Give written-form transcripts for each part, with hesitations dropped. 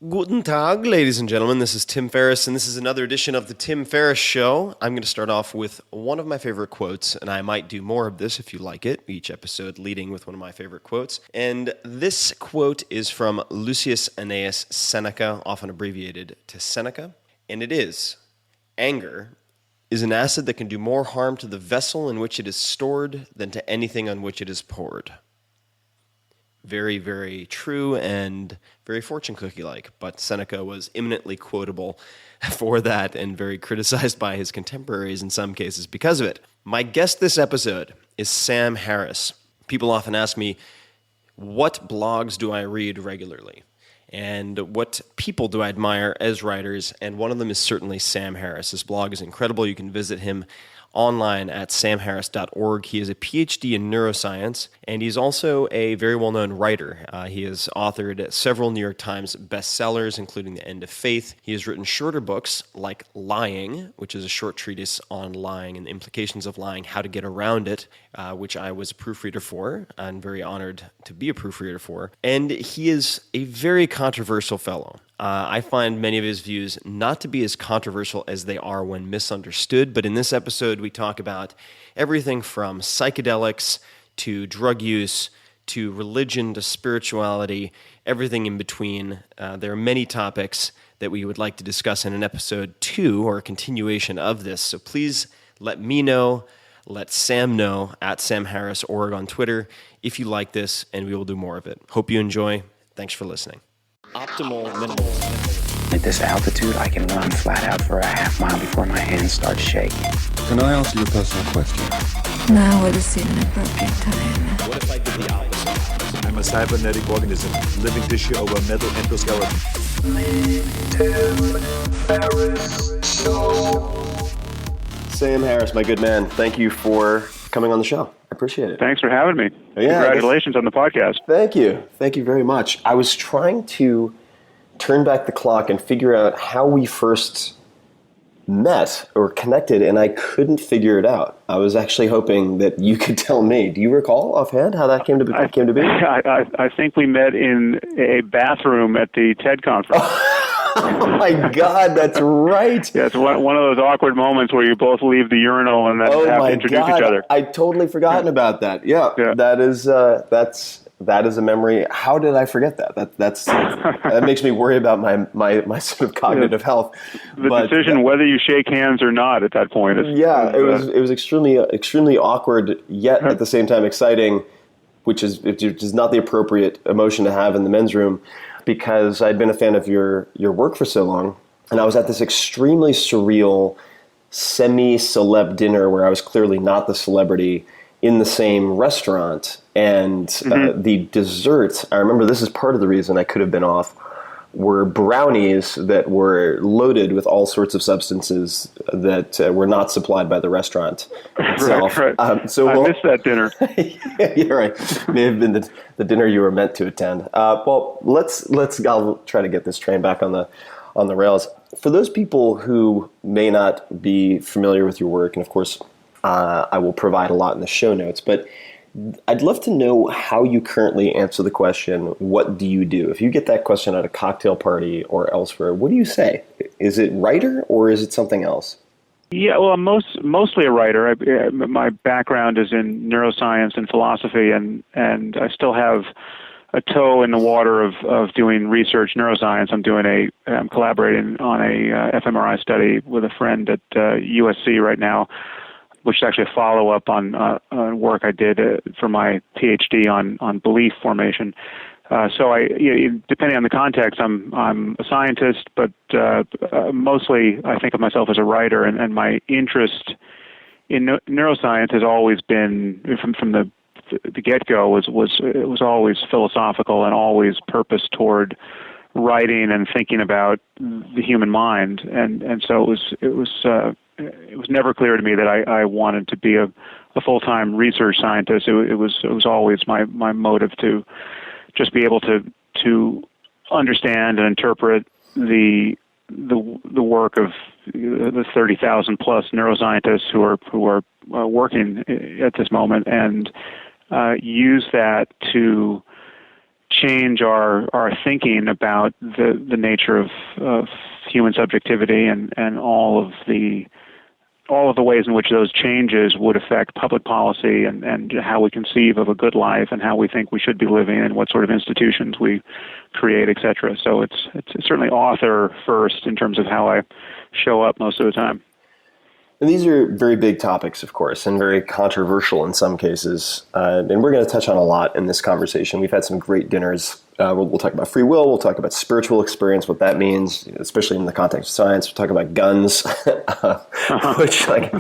Guten Tag, ladies and gentlemen. This is Tim Ferriss, and this is another edition of the Tim Ferriss Show. I'm going to start off with one of my favorite quotes, and I might do more of this if you like it, each episode leading with one of my favorite quotes. And this quote is from Lucius Annaeus Seneca, often abbreviated to Seneca, and it is, "Anger is an acid that can do more harm to the vessel in which it is stored than to anything on which it is poured." Very, very true and very fortune cookie-like, but Seneca was eminently quotable for that and very criticized by his contemporaries in some cases because of it. My guest this episode is Sam Harris. People often ask me, what blogs do I read regularly? And what people do I admire as writers? And one of them is certainly Sam Harris. His blog is incredible. You can visit him online at samharris.org. He is a PhD in neuroscience, and he's also a very well-known writer. He has authored several New York Times bestsellers, including The End of Faith. He has written shorter books like Lying, which is a short treatise on lying and the implications of lying, how to get around it, which I was a proofreader for. I'm very honored to be a proofreader for. And he is a very controversial fellow. I find many of his views not to be as controversial as they are when misunderstood, but in this episode we talk about everything from psychedelics to drug use to religion to spirituality, everything in between. There are many topics that we would like to discuss in an episode 2 or a continuation of this, so please let me know, let Sam know at samharris.org on Twitter if you like this, and we will do more of it. Hope you enjoy. Thanks for listening. Optimal minimal. At this altitude, I can run flat out for a half mile before my hands start shaking. Can I ask you a personal question? Now would seem an appropriate time. What if I did the opposite? I'm a cybernetic organism, living tissue over metal endoskeleton. Sam Harris, my good man, thank you for coming on the show. I appreciate it. Thanks for having me. Yeah, Congratulations on the podcast. Thank you. Thank you very much. I was trying to turn back the clock and figure out how we first met or connected, and I couldn't figure it out. I was actually hoping that you could tell me. Do you recall offhand how that came to be? I think we met in a bathroom at the TED conference. Oh my God, that's right. Yeah, it's one of those awkward moments where you both leave the urinal and then have to introduce each other. I totally forgotten about that. Yeah. That is a memory. How did I forget that? That makes me worry about my sort of cognitive health. The decision whether you shake hands or not at that point. It was extremely awkward, yet at the same time exciting, which is not the appropriate emotion to have in the men's room, because I'd been a fan of your work for so long, and I was at this extremely surreal semi-celeb dinner where I was clearly not the celebrity in the same restaurant, and the desserts, I remember this is part of the reason I could have been off, were brownies that were loaded with all sorts of substances that were not supplied by the restaurant itself. Right. I missed that dinner. Yeah, you're right. May have been the dinner you were meant to attend. Well, I'll try to get this train back on the rails. For those people who may not be familiar with your work, and of course, I will provide a lot in the show notes, but I'd love to know how you currently answer the question, what do you do? If you get that question at a cocktail party or elsewhere, what do you say? Is it writer or is it something else? Yeah, well, I'm mostly a writer. My background is in neuroscience and philosophy, and I still have a toe in the water of doing research neuroscience. I'm collaborating on a fMRI study with a friend at USC right now, which is actually a follow-up on work I did for my PhD on belief formation. So depending on the context, I'm a scientist, but mostly I think of myself as a writer, and my interest in neuroscience has always been, from the get-go, was always philosophical and always purposed toward writing and thinking about the human mind, and so it was never clear to me that I wanted to be a full-time research scientist. It was always my motive to just be able to understand and interpret the work of the 30,000 plus neuroscientists who are working at this moment, and use that to change our thinking about the nature of human subjectivity and all of the ways in which those changes would affect public policy and how we conceive of a good life and how we think we should be living and what sort of institutions we create, etc. So it's certainly author first in terms of how I show up most of the time. And these are very big topics, of course, and very controversial in some cases. And we're going to touch on a lot in this conversation. We've had some great dinners. We'll talk about free will. We'll talk about spiritual experience, what that means, especially in the context of science. We'll talk about guns, which, like,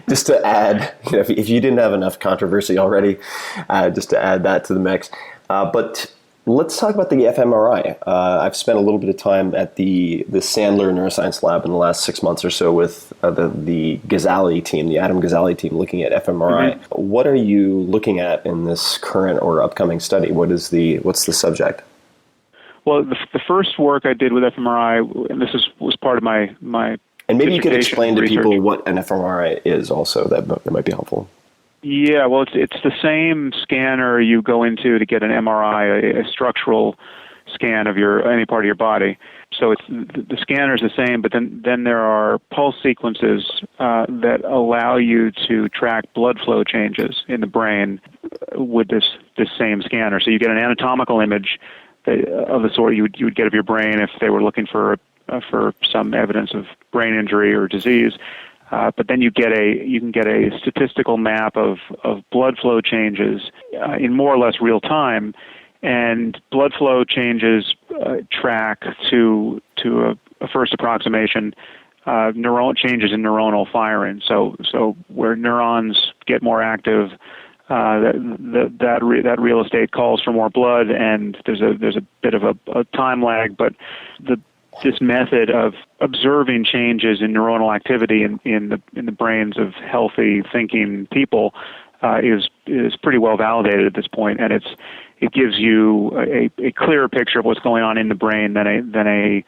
just to add, if you didn't have enough controversy already, just to add that to the mix. But let's talk about the fMRI. I've spent a little bit of time at the Sandler Neuroscience Lab in the last 6 months or so with the Ghazali team, the Adam Ghazali team, looking at fMRI. Mm-hmm. What are you looking at in this current or upcoming study? What's the subject? Well, the first work I did with fMRI, and this was part of my and maybe you could explain to research. People what an fMRI is also. That might be helpful. Yeah, well, it's the same scanner you go into to get an MRI, a structural scan of any part of your body. So the scanner is the same, but then there are pulse sequences that allow you to track blood flow changes in the brain with this same scanner. So you get an anatomical image of the sort you would get of your brain if they were looking for some evidence of brain injury or disease. But then you can get a statistical map of blood flow changes in more or less real time, and blood flow changes track to a first approximation changes in neuronal firing. So where neurons get more active, that real estate calls for more blood, and there's a bit of a time lag, but this method of observing changes in neuronal activity in the brains of healthy thinking people is pretty well validated at this point, and it gives you a clearer picture of what's going on in the brain than a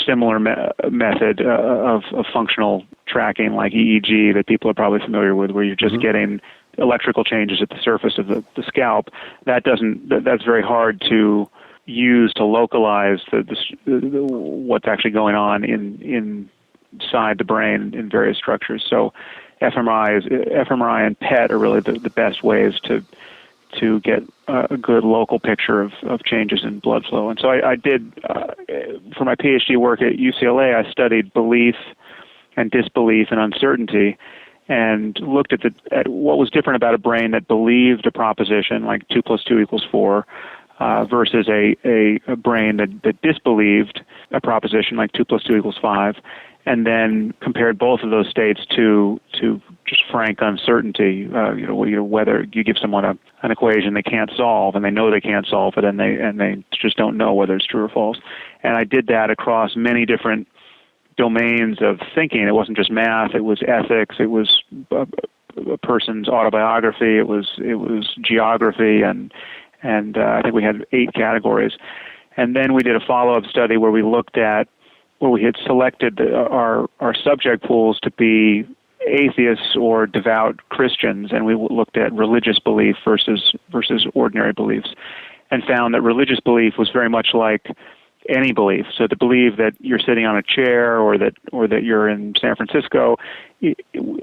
similar method of functional tracking like EEG that people are probably familiar with, where you're just getting electrical changes at the surface of the scalp. That's very hard to use to localize what's actually going on inside the brain in various structures. So fMRI and PET are really the best ways to get a good local picture of changes in blood flow. And so I did, for my PhD work at UCLA, I studied belief and disbelief and uncertainty, and looked at what was different about a brain that believed a proposition like 2 + 2 = 4, versus a brain that disbelieved a proposition like 2 + 2 = 5, and then compared both of those states to just frank uncertainty. Whether you give someone an equation they can't solve, and they know they can't solve it, and they just don't know whether it's true or false. And I did that across many different domains of thinking. It wasn't just math; it was ethics, it was a person's autobiography, it was geography, and I think we had 8 categories. And then we did a follow-up study where we had selected our subject pools to be atheists or devout Christians, and we looked at religious belief versus ordinary beliefs, and found that religious belief was very much like any belief. So to believe that you're sitting on a chair or that you're in San Francisco, it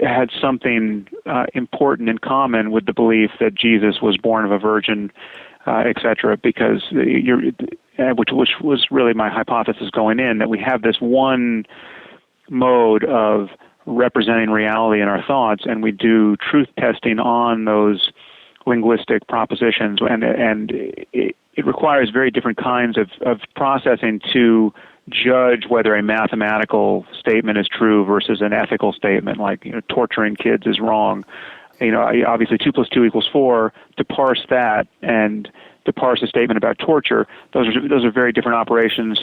had something important in common with the belief that Jesus was born of a virgin, etc. Because which was really my hypothesis going in, that we have this one mode of representing reality in our thoughts, and we do truth testing on those linguistic propositions, and it requires very different kinds of processing to judge whether a mathematical statement is true versus an ethical statement, like torturing kids is wrong. Obviously 2 + 2 = 4. To parse that and to parse a statement about torture, those are very different operations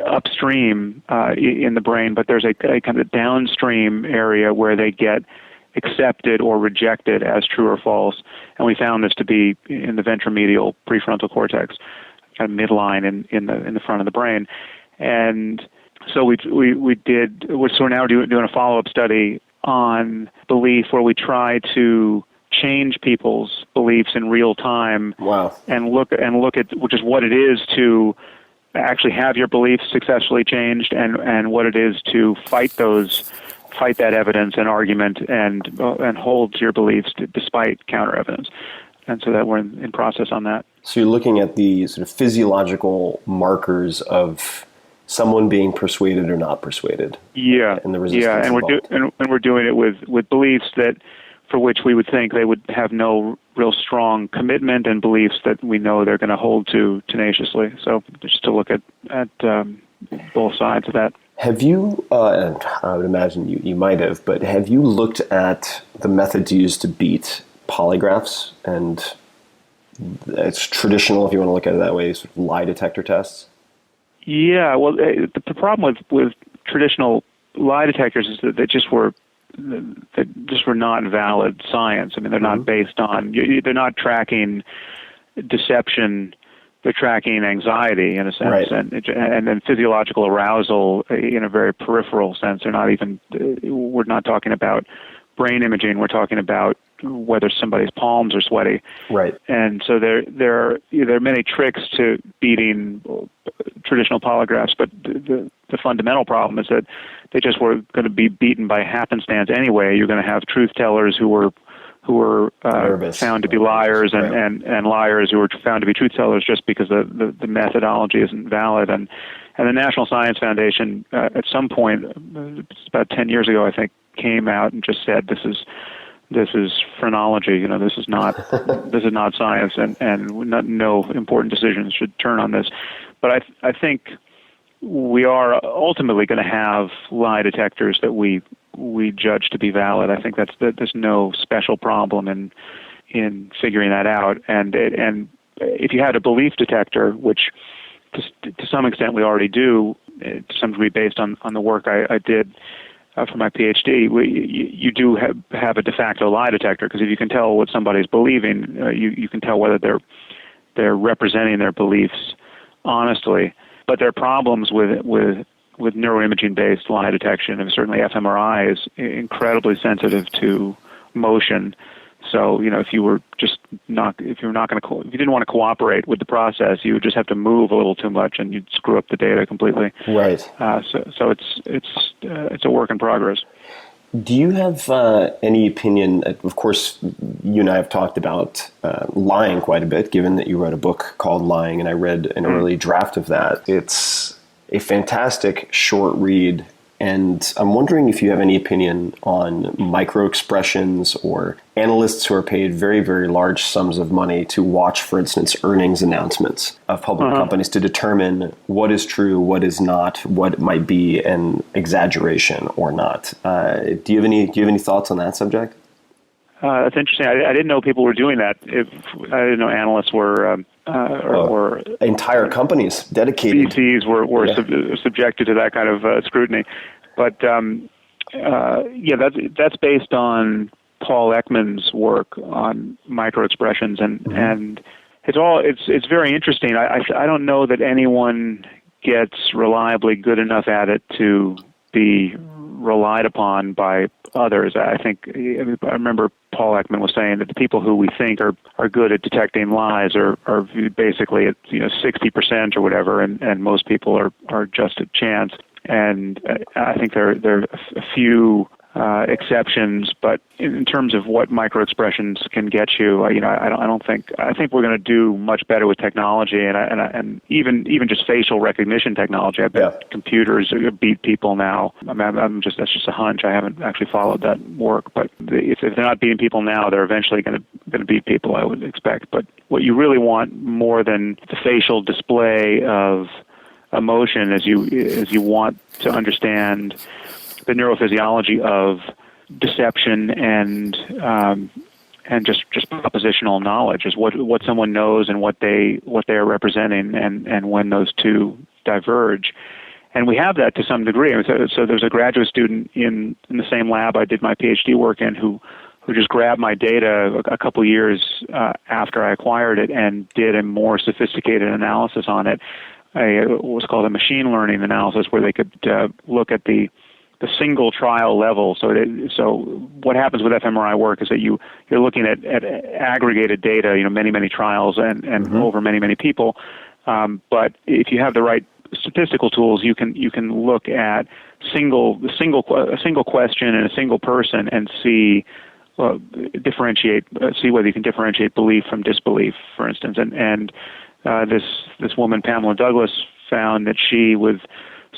upstream in the brain, but there's a kind of downstream area where they get accepted or rejected as true or false, and we found this to be in the ventromedial prefrontal cortex, kind of midline in the front of the brain. And so we're now doing a follow-up study on belief, where we try to change people's beliefs in real time. Wow. And look at which is what it is to actually have your beliefs successfully changed, and what it is to fight that evidence and argument and hold to your beliefs despite counter evidence. And so that we're in process on that. So you're looking at the sort of physiological markers of someone being persuaded or not persuaded. Yeah. And the resistance and we're doing it with beliefs that for which we would think they would have no real strong commitment, and beliefs that we know they're going to hold to tenaciously. So just to look at both sides of that. Have you, and I would imagine you might have, but have you looked at the methods used to beat polygraphs? And it's traditional, if you want to look at it that way, sort of lie detector tests? Yeah, well, the problem with traditional lie detectors is that they just were not valid science. I mean, they're not based on, they're not tracking deception. They're tracking anxiety in a sense, right. and then physiological arousal in a very peripheral sense. We're not talking about brain imaging. We're talking about whether somebody's palms are sweaty. Right. And so there are many tricks to beating traditional polygraphs, but the fundamental problem is that they just were going to be beaten by happenstance anyway. You're going to have truth tellers who were found to be liars, and liars who were found to be truth tellers just because the methodology isn't valid. And the National Science Foundation at some point, it's about 10 years ago, I think, came out and just said this is phrenology. This is not science, and no important decisions should turn on this. But I think we are ultimately going to have lie detectors that we judge to be valid. I think there's no special problem in figuring that out. And if you had a belief detector, which to some extent we already do, to some degree based on the work I did for my PhD, you do have a de facto lie detector, because if you can tell what somebody's believing, you can tell whether they're representing their beliefs honestly. But there are problems with neuroimaging-based lie detection, and certainly fMRI is incredibly sensitive to motion. So, if you didn't want to cooperate with the process, you would just have to move a little too much, and you'd screw up the data completely. Right. So it's a work in progress. Do you have any opinion? Of course, you and I have talked about lying quite a bit, given that you wrote a book called Lying, and I read an early draft of that. It's a fantastic short read, and I'm wondering if you have any opinion on micro expressions or analysts who are paid very, very large sums of money to watch, for instance, earnings announcements of public companies to determine what is true, what is not, what might be an exaggeration or not. Do you have any thoughts on that subject? That's interesting. I didn't know people were doing that. I didn't know analysts were or entire companies dedicated. VCs were subjected to that kind of scrutiny. But that's based on Paul Ekman's work on microexpressions, and it's very interesting. I don't know that anyone gets reliably good enough at it to be relied upon by others. I remember Paul Ekman was saying that the people who we think are good at detecting lies are basically at 60% or whatever, and most people are just at chance. And I think there are a few exceptions, but in terms of what microexpressions can get you, I think we're going to do much better with technology, and even just facial recognition technology. I bet computers beat people now. That's just a hunch. I haven't actually followed that work, but if they're not beating people now, they're eventually going to beat people, I would expect. But what you really want more than the facial display of emotion is you want to understand the neurophysiology of deception and just propositional knowledge, is what someone knows and what they are representing, and when those two diverge. And we have that to some degree. So there's a graduate student in the same lab I did my PhD work in who just grabbed my data a couple years after I acquired it and did a more sophisticated analysis on it. What was called a machine learning analysis, where they could look at the the single trial level. So what happens with fMRI work is that you're looking at aggregated data, many trials and over many people. But if you have the right statistical tools, you can look at a single question in a single person and see whether you can differentiate belief from disbelief, for instance. And this woman, Pamela Douglas, found that she, with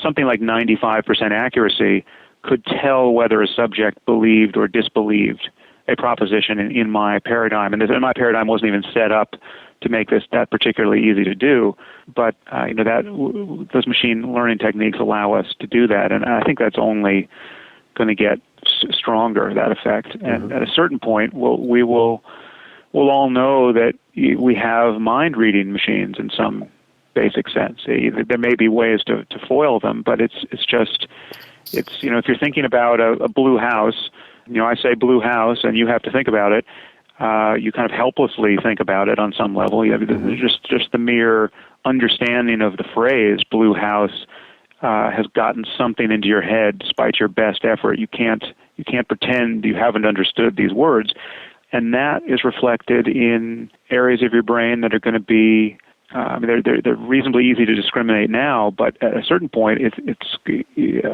something like 95% accuracy, could tell whether a subject believed or disbelieved a proposition in my paradigm. And my paradigm wasn't even set up to make that particularly easy to do, but those machine learning techniques allow us to do that, and I think that's only going to get stronger, that effect. And at a certain point, we'll all know that we have mind-reading machines in some basic sense. There may be ways to foil them, but it's if you're thinking about a blue house, I say blue house, and you have to think about it. You kind of helplessly think about it on some level. Just the mere understanding of the phrase "blue house" has gotten something into your head despite your best effort. You can't pretend you haven't understood these words, and that is reflected in areas of your brain that are going to be. They're reasonably easy to discriminate now, but at a certain point,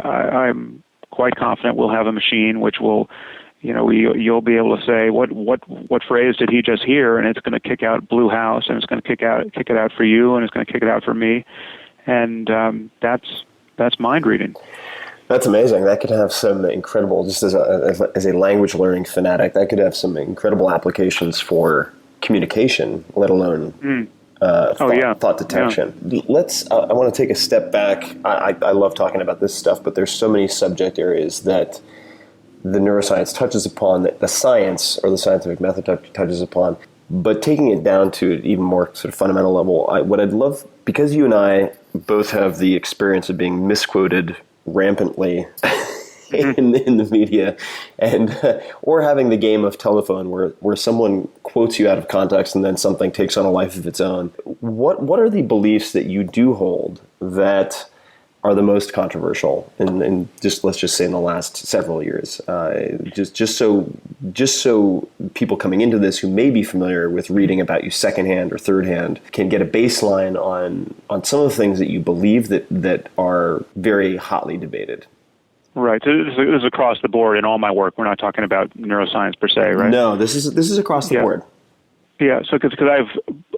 I'm quite confident we'll have a machine which will. You'll be able to say what phrase did he just hear, and it's going to kick out blue house, and it's going to kick it out for you, and it's going to kick it out for me, and that's mind reading. That's amazing. That could have some incredible, just as a language learning fanatic, that could have some incredible applications for communication, let alone thought detection. Yeah. I want to take a step back. I love talking about this stuff, but there's so many subject areas that the neuroscience touches upon, that the science or the scientific method touches upon, but taking it down to an even more sort of fundamental level, what I'd love, because you and I both have the experience of being misquoted rampantly in the media, and or having the game of telephone where someone quotes you out of context and then something takes on a life of its own. What are the beliefs that you do hold that are the most controversial, and let's just say in the last several years, just so people coming into this who may be familiar with reading about you secondhand or thirdhand can get a baseline on some of the things that you believe that are very hotly debated. Right. So this is across the board in all my work. We're not talking about neuroscience per se, right? No, this is across the board. Yeah. So because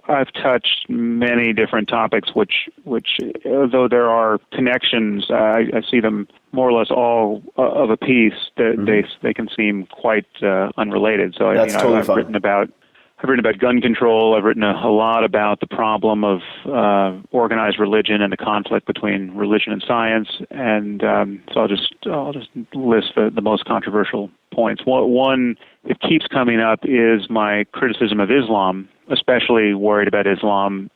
I've touched many different topics, which though there are connections, I see them more or less all of a piece. They can seem quite unrelated. So that's totally I've fine. written about gun control. I've written a lot about the problem of organized religion and the conflict between religion and science. And so I'll just list the most controversial points. One, it keeps coming up, is my criticism of Islam, especially worried about Islam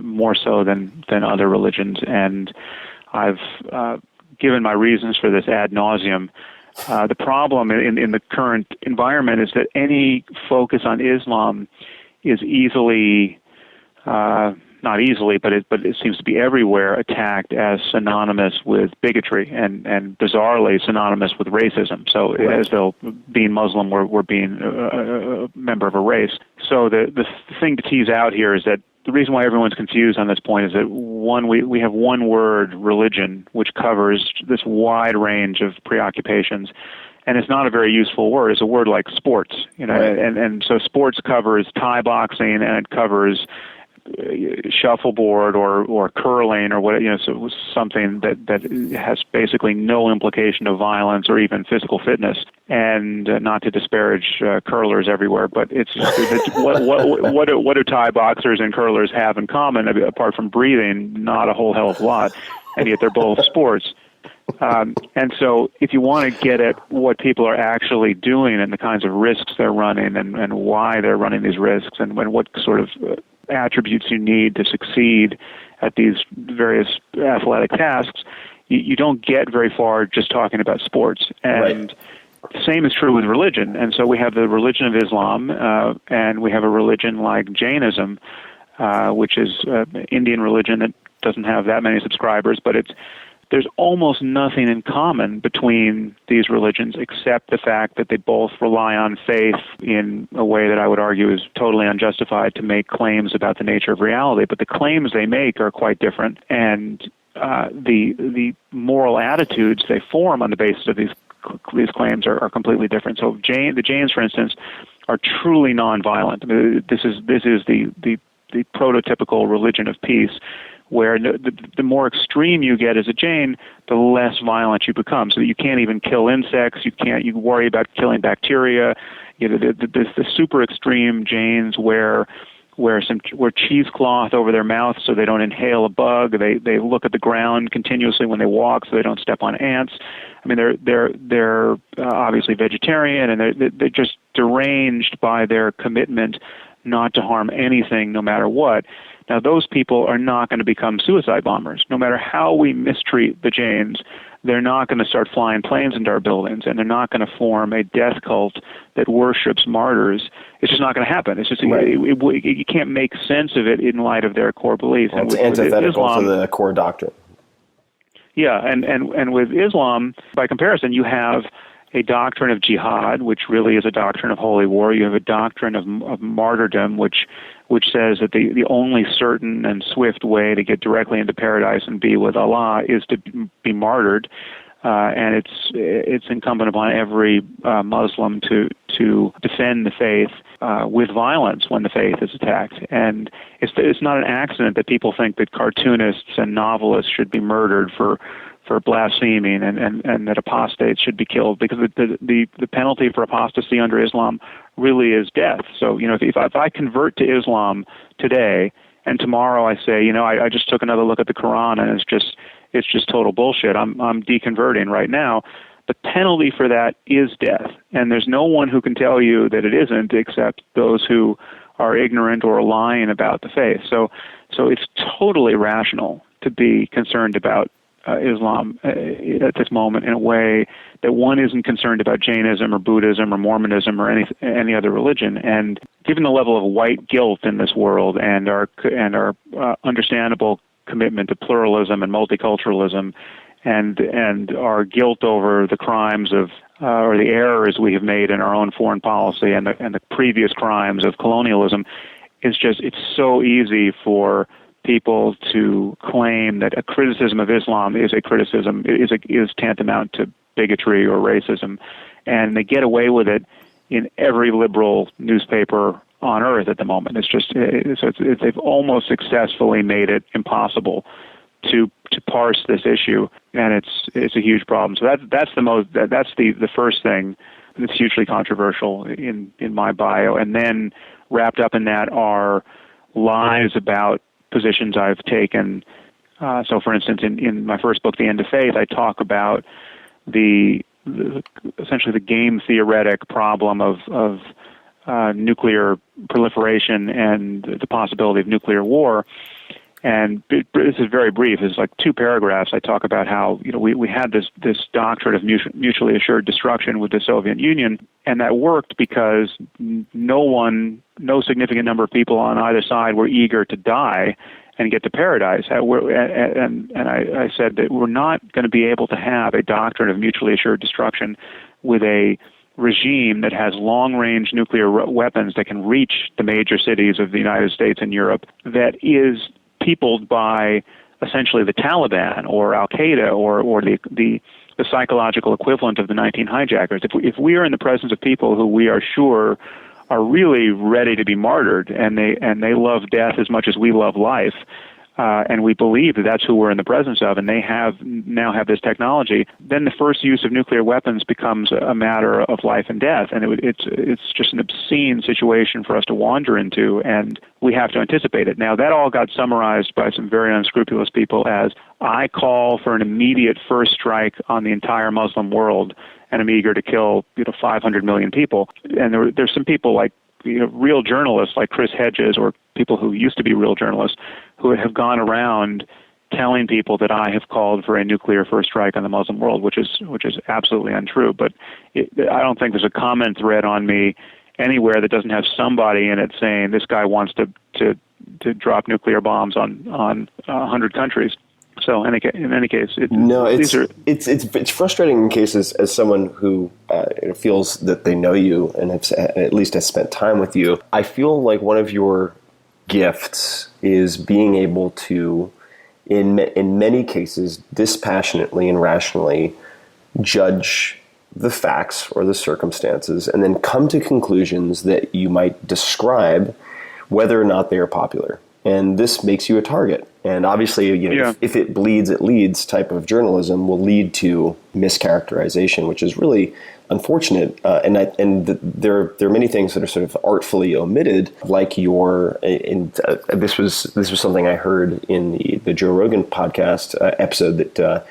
more so than other religions. And I've given my reasons for this ad nauseum. The problem in the current environment is that any focus on Islam is easily, not easily, but it seems to be everywhere, attacked as synonymous with bigotry and bizarrely synonymous with racism. So as though being Muslim were being a member of a race. So the thing to tease out here is that the reason why everyone's confused on this point is that we have one word, religion, which covers this wide range of preoccupations, and it's not a very useful word. It's a word like sports, Right. and so sports covers Thai boxing, and it covers shuffleboard or curling or what, so it was something that has basically no implication of violence or even physical fitness. And not to disparage curlers everywhere, but it's what do Thai boxers and curlers have in common apart from breathing? Not a whole hell of a lot, and yet they're both sports. And so if you want to get at what people are actually doing and the kinds of risks they're running and why they're running these risks and what sort of attributes you need to succeed at these various athletic tasks, you don't get very far just talking about sports. And the same is true with religion. And so we have the religion of Islam, and we have a religion like Jainism, which is Indian religion that doesn't have that many subscribers, but there's almost nothing in common between these religions except the fact that they both rely on faith in a way that I would argue is totally unjustified to make claims about the nature of reality. But the claims they make are quite different, and the moral attitudes they form on the basis of these claims are completely different. So the Jains, for instance, are truly nonviolent. I mean, this is the prototypical religion of peace, where the more extreme you get as a Jain, the less violent you become. So that you can't even kill insects. You worry about killing bacteria. The super extreme Jains wear cheesecloth over their mouth so they don't inhale a bug. They look at the ground continuously when they walk so they don't step on ants. I mean, they're obviously vegetarian, and they're just deranged by their commitment not to harm anything, no matter what. Now, those people are not going to become suicide bombers. No matter how we mistreat the Jains, they're not going to start flying planes into our buildings, and they're not going to form a death cult that worships martyrs. It's just not going to happen. It's just you can't make sense of it in light of their core beliefs. Well, it's antithetical to the core doctrine. Yeah, and with Islam, by comparison, you have a doctrine of jihad, which really is a doctrine of holy war. You have a doctrine of martyrdom, which says that the only certain and swift way to get directly into paradise and be with Allah is to be martyred, and it's incumbent upon every Muslim to defend the faith with violence when the faith is attacked. And it's not an accident that people think that cartoonists and novelists should be murdered for blaspheming, and that apostates should be killed, because the penalty for apostasy under Islam really is death. So, if I convert to Islam today, and tomorrow I say, I just took another look at the Quran and it's just total bullshit, I'm deconverting right now, the penalty for that is death. And there's no one who can tell you that it isn't, except those who are ignorant or lying about the faith. So it's totally rational to be concerned about Islam at this moment in a way that one isn't concerned about Jainism or Buddhism or Mormonism or any other religion. And given the level of white guilt in this world and our understandable commitment to pluralism and multiculturalism, and our guilt over the crimes of or the errors we have made in our own foreign policy and the previous crimes of colonialism, it's so easy for people to claim that a criticism of Islam is tantamount to bigotry or racism, and they get away with it in every liberal newspaper on earth at the moment. They've almost successfully made it impossible to parse this issue, and it's a huge problem. So that's the first thing that's hugely controversial in my bio, and then wrapped up in that are lies about positions I've taken. So, for instance, in my first book, The End of Faith, I talk about essentially the game theoretic problem of nuclear proliferation and the possibility of nuclear war. And this is very brief. It's like 2 paragraphs. I talk about how we had this doctrine of mutually assured destruction with the Soviet Union, and that worked because no significant number of people on either side were eager to die and get to paradise. And I said that we're not going to be able to have a doctrine of mutually assured destruction with a regime that has long-range nuclear weapons that can reach the major cities of the United States and Europe, that is peopled by essentially the Taliban or Al-Qaeda or the psychological equivalent of the 19 hijackers. If we are in the presence of people who we are sure are really ready to be martyred, and they love death as much as we love life, and we believe that that's who we're in the presence of, and they now have this technology, then the first use of nuclear weapons becomes a matter of life and death, and it's just an obscene situation for us to wander into, and we have to anticipate it. Now, that all got summarized by some very unscrupulous people as, I call for an immediate first strike on the entire Muslim world, and I'm eager to kill 500 million people. And there's some people like real journalists like Chris Hedges, or people who used to be real journalists, who have gone around telling people that I have called for a nuclear first strike on the Muslim world, which is absolutely untrue. But I don't think there's a comment thread on me anywhere that doesn't have somebody in it saying this guy wants to drop nuclear bombs on 100 countries. So in any case, it's frustrating in cases as someone who feels that they know you and at least has spent time with you. I feel like one of your gifts is being able to, in many cases, dispassionately and rationally judge the facts or the circumstances and then come to conclusions that you might describe whether or not they are popular. And this makes you a target. And obviously, if it bleeds, it leads type of journalism will lead to mischaracterization, which is really unfortunate. There are many things that are sort of artfully omitted, like this was something I heard in the Joe Rogan podcast episode that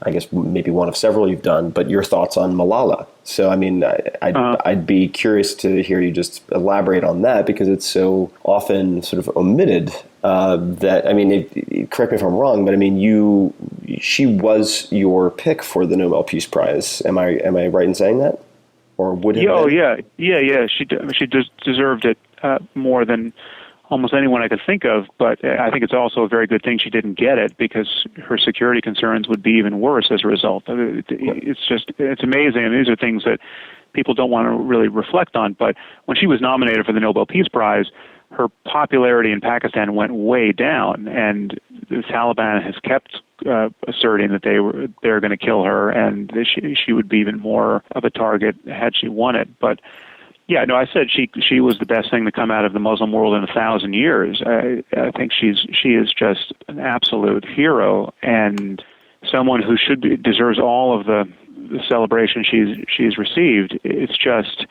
I guess maybe one of several you've done, but your thoughts on Malala. So, I mean, I'd be curious to hear you just elaborate on that, because it's so often sort of omitted that, I mean, correct me if I'm wrong, but I mean, she was your pick for the Nobel Peace Prize. Am I right in saying that? Or would have been? Yeah. She deserved it more than almost anyone I could think of, but I think it's also a very good thing she didn't get it, because her security concerns would be even worse as a result. It's amazing, and these are things that people don't want to really reflect on, but when she was nominated for the Nobel Peace Prize, her popularity in Pakistan went way down, and the Taliban has kept asserting that they're going to kill her, and she would be even more of a target had she won it. But yeah, no, I said she was the best thing to come out of the Muslim world in 1,000 years. I think she is just an absolute hero, and someone who deserves all of the celebration she's received. It's just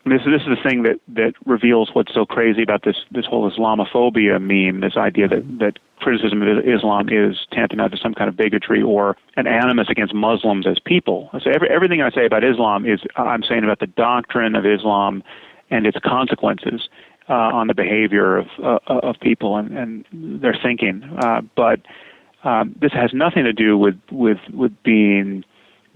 this is the thing that reveals what's so crazy about this whole Islamophobia meme. This idea that criticism of Islam is tantamount to some kind of bigotry or an animus against Muslims as people. So everything I say about Islam is I'm saying about the doctrine of Islam and its consequences on the behavior of people and their thinking. But this has nothing to do with being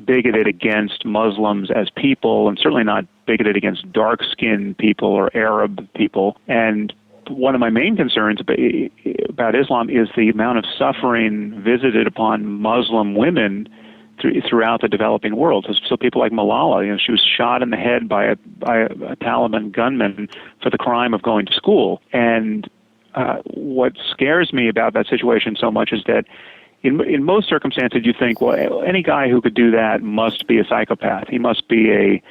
bigoted against Muslims as people, and certainly not bigoted against dark-skinned people or Arab people. And one of my main concerns about Islam is the amount of suffering visited upon Muslim women throughout the developing world. So people like Malala, she was shot in the head by a Taliban gunman for the crime of going to school. And what scares me about that situation so much is that in most circumstances, you think, well, any guy who could do that must be a psychopath. He must be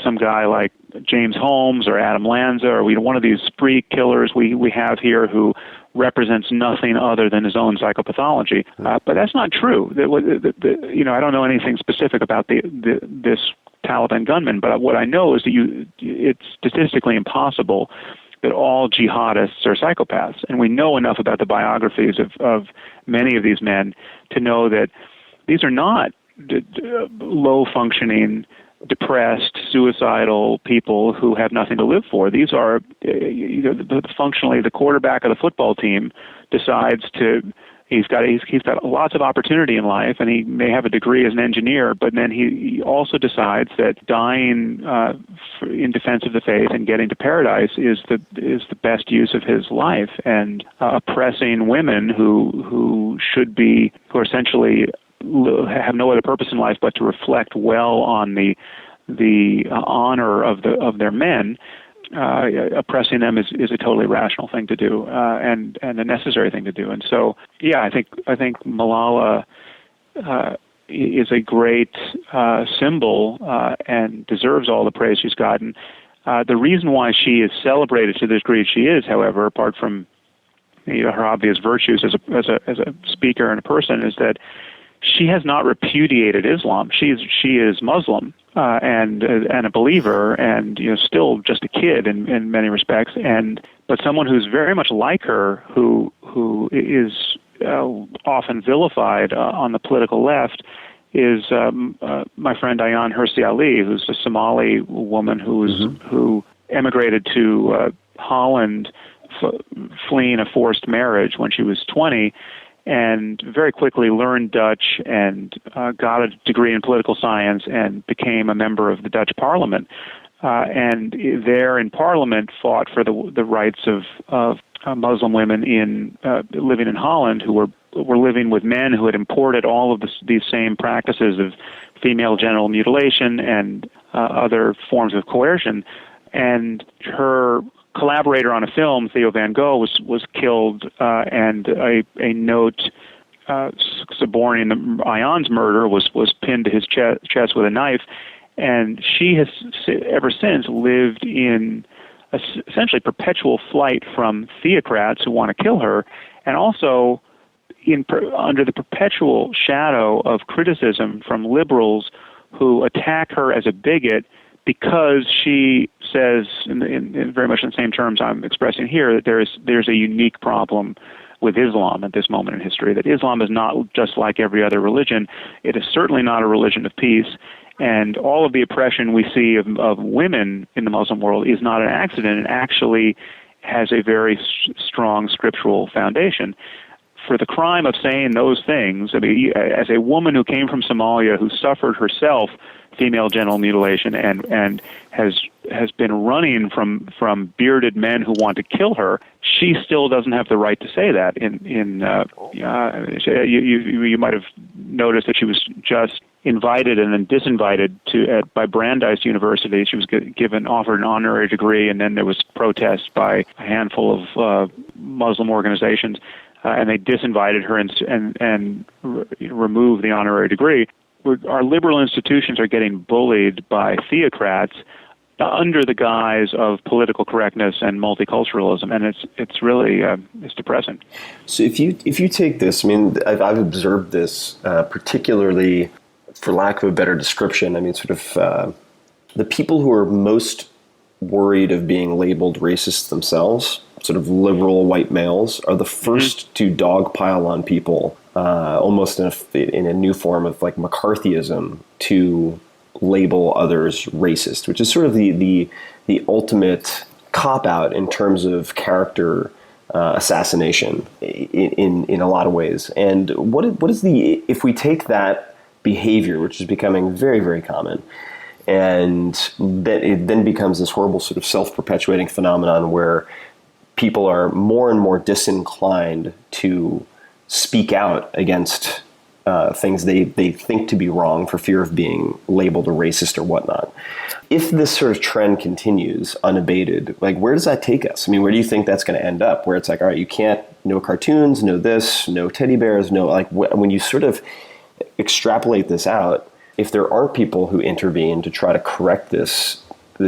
some guy like James Holmes or Adam Lanza or one of these spree killers we have here who represents nothing other than his own psychopathology. But that's not true. I don't know anything specific about this Taliban gunman, but what I know is that it's statistically impossible that all jihadists are psychopaths. And we know enough about the biographies of many of these men to know that these are not low-functioning, depressed, suicidal people who have nothing to live for. These are, functionally, the quarterback of the football team decides he's got lots of opportunity in life, and he may have a degree as an engineer, but then he also decides that dying in defense of the faith and getting to paradise is the best use of his life. And oppressing women who are essentially have no other purpose in life but to reflect well on the honor of their men. Oppressing them is a totally rational thing to do, and a necessary thing to do. And so, yeah, I think Malala is a great symbol and deserves all the praise she's gotten. The reason why she is celebrated to the degree she is, however, apart from her obvious virtues as a speaker and a person, is that she has not repudiated Islam. She is Muslim and a believer, and still just a kid in many respects. But someone who's very much like her, who is often vilified on the political left, is my friend Ayaan Hirsi Ali, who's a Somali woman who emigrated to Holland, fleeing a forced marriage when she was 20. And very quickly learned Dutch and got a degree in political science and became a member of the Dutch Parliament. And there in Parliament fought for the rights of Muslim women living in Holland who were were living with men who had imported all of these same practices of female genital mutilation and other forms of coercion. And her collaborator on a film, Theo Van Gogh, was killed, and a note suborning Ion's murder was pinned to his chest with a knife. And she has ever since lived in essentially perpetual flight from theocrats who want to kill her, and also under the perpetual shadow of criticism from liberals who attack her as a bigot because she says, in very much in the same terms I'm expressing here, that there's a unique problem with Islam at this moment in history, that Islam is not just like every other religion. It is certainly not a religion of peace. And all of the oppression we see of women in the Muslim world is not an accident. It actually has a very strong scriptural foundation. For the crime of saying those things, I mean, as a woman who came from Somalia, who suffered herself female genital mutilation and has been running from bearded men who want to kill her, she still doesn't have the right to say that. You might have noticed that she was just invited and then disinvited by Brandeis University. She was offered an honorary degree, and then there was protests by a handful of Muslim organizations, and they disinvited her and removed the honorary degree. Our liberal institutions are getting bullied by theocrats under the guise of political correctness and multiculturalism, and it's really it's depressing. So if you take this, I mean, I've observed this particularly, for lack of a better description. I mean, sort of the people who are most worried of being labeled racist themselves, sort of liberal white males, are the first to dogpile on people, almost in a new form of like McCarthyism, to label others racist, which is sort of the ultimate cop-out in terms of character assassination in a lot of ways. And what is if we take that behavior, which is becoming very, very common, and that it then becomes this horrible sort of self-perpetuating phenomenon where people are more and more disinclined to speak out against things they think to be wrong for fear of being labeled a racist or whatnot. If this sort of trend continues unabated, like, where does that take us? I mean, where do you think that's going to end up? Where it's like, all right, you can't, no cartoons, no this, no teddy bears, no, like, when you sort of extrapolate this out, if there aren't people who intervene to try to correct this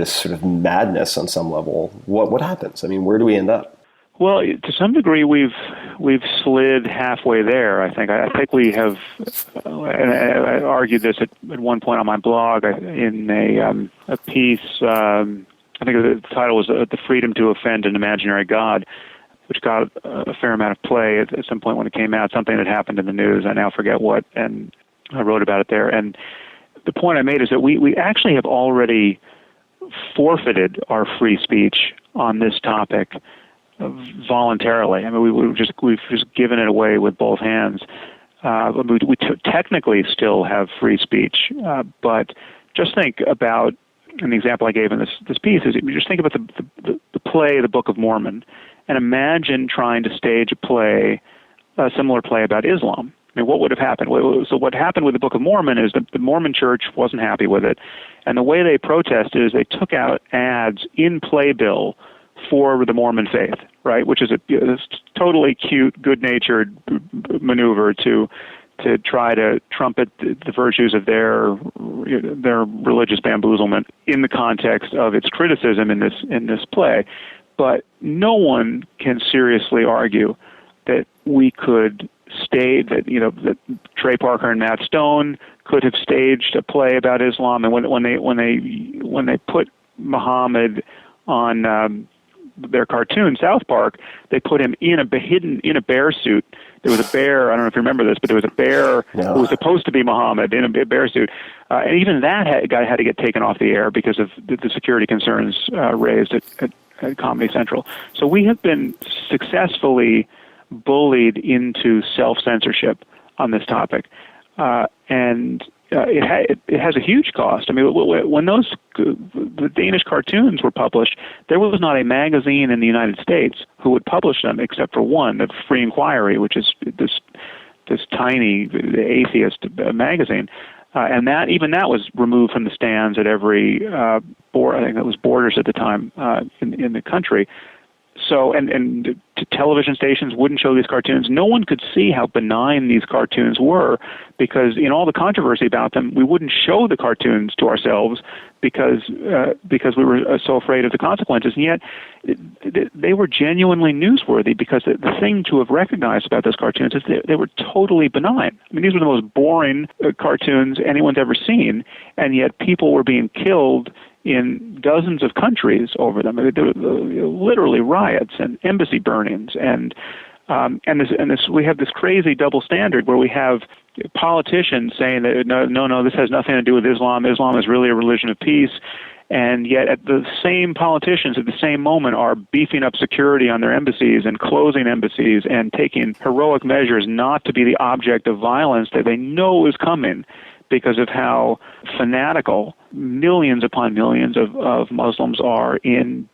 sort of madness on some level, what happens? I mean, where do we end up? Well, to some degree, we've slid halfway there. I think we have. And I argued this at one point on my blog in a piece. I think the title was "The Freedom to Offend an Imaginary God," which got a fair amount of play at some point when it came out. Something that happened in the news. I now forget what, and I wrote about it there. And the point I made is that we actually have already forfeited our free speech on this topic voluntarily. I mean, we've just given it away with both hands. We technically still have free speech, but just think about an example I gave in this piece is just think about the play, The Book of Mormon, and imagine trying to stage a similar play about Islam. I mean, what would have happened? So what happened with the Book of Mormon is that the Mormon Church wasn't happy with it, and the way they protested is they took out ads in playbill for the Mormon faith, right? Which is a totally cute, good-natured maneuver to try to trumpet the virtues of their religious bamboozlement in the context of its criticism in this play. But no one can seriously argue that we could stage that Trey Parker and Matt Stone could have staged a play about Islam, and when they put Muhammad on their cartoon, South Park, they put him hidden in a bear suit. There was a bear, I don't know if you remember this, but there was a bear who was supposed to be Muhammad in a bear suit. And even that guy had to get taken off the air because of the security concerns raised at Comedy Central. So we have been successfully bullied into self-censorship on this topic. And it has a huge cost. I mean, when the Danish cartoons were published, there was not a magazine in the United States who would publish them except for one, the Free Inquiry, which is this tiny atheist magazine. And that was removed from the stands at every I think it was Borders at the time in the country. So and television stations wouldn't show these cartoons. No one could see how benign these cartoons were, because in all the controversy about them, we wouldn't show the cartoons to ourselves because we were so afraid of the consequences. And yet they were genuinely newsworthy, because the thing to have recognized about those cartoons is they were totally benign. I mean, these were the most boring cartoons anyone's ever seen, and yet people were being killed in dozens of countries over them. There were literally riots and embassy burnings, and we have this crazy double standard where we have politicians saying that no, this has nothing to do with Islam. Islam is really a religion of peace, and yet at the same politicians at the same moment are beefing up security on their embassies and closing embassies and taking heroic measures not to be the object of violence that they know is coming, because of how fanatical millions upon millions of Muslims are in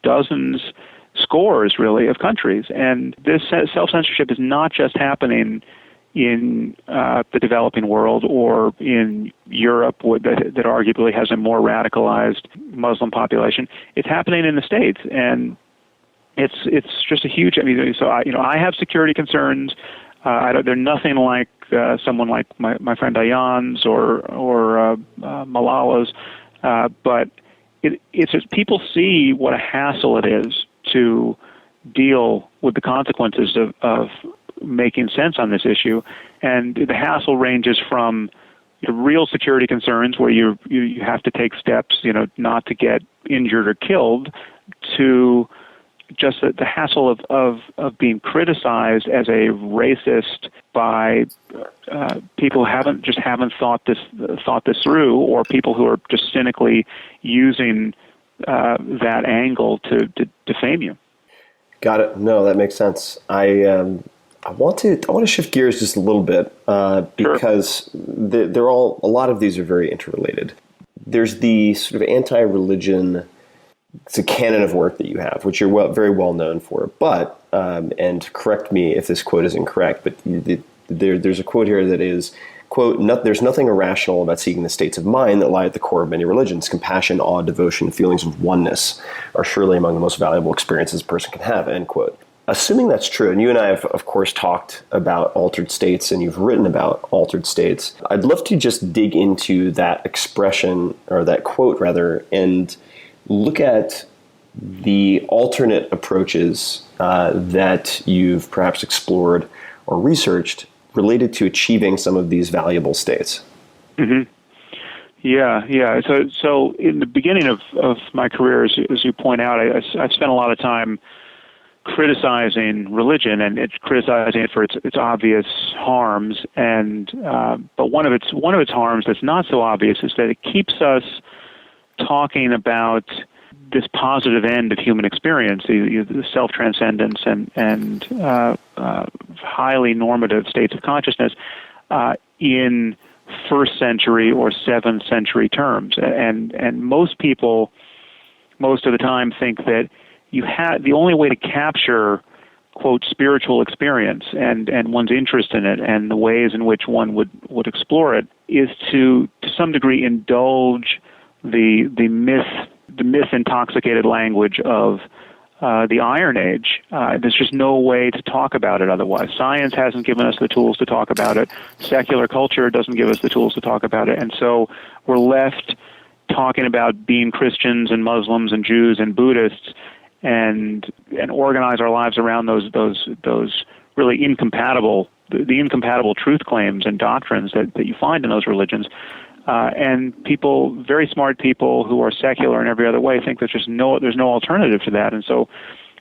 scores, really, of countries. And this self-censorship is not just happening in the developing world or in Europe, that arguably has a more radicalized Muslim population. It's happening in the States, and it's just a huge. I mean, so I have security concerns. They're nothing like someone like my friend Ayan's or Malala's, but it's just, people see what a hassle it is to deal with the consequences of making sense on this issue, and the hassle ranges from real security concerns where you have to take steps, not to get injured or killed, to just the hassle of being criticized as a racist by people who haven't thought this through, or people who are just cynically using that angle to defame you. Got it. No, that makes sense. I want to shift gears just a little bit because a lot of these are very interrelated. There's the sort of anti-religion. It's a canon of work that you have, which you're very well known for. But, and correct me if this quote is incorrect, but there's a quote here that is, quote, "There's nothing irrational about seeking the states of mind that lie at the core of many religions. Compassion, awe, devotion, feelings of oneness are surely among the most valuable experiences a person can have," end quote. Assuming that's true, and you and I have, of course, talked about altered states, and you've written about altered states, I'd love to just dig into that expression, or that quote, rather, and look at the alternate approaches that you've perhaps explored or researched related to achieving some of these valuable states. Mm-hmm. Yeah. So in the beginning of my career, as you point out, I spent a lot of time criticizing religion and criticizing it for its obvious harms. And but one of its harms that's not so obvious is that it keeps us talking about this positive end of human experience, the self-transcendence and highly normative states of consciousness in first century or 7th century terms. And most people, most of the time, think that the only way to capture, quote, spiritual experience and one's interest in it and the ways in which one would explore it is to some degree indulge the myth-intoxicated language of the Iron Age. There's just no way to talk about it otherwise. Science hasn't given us the tools to talk about it. Secular culture doesn't give us the tools to talk about it. And so we're left talking about being Christians and Muslims and Jews and Buddhists and organize our lives around those really incompatible, the incompatible truth claims and doctrines that you find in those religions. And people, very smart people who are secular in every other way, think there's no alternative to that. And so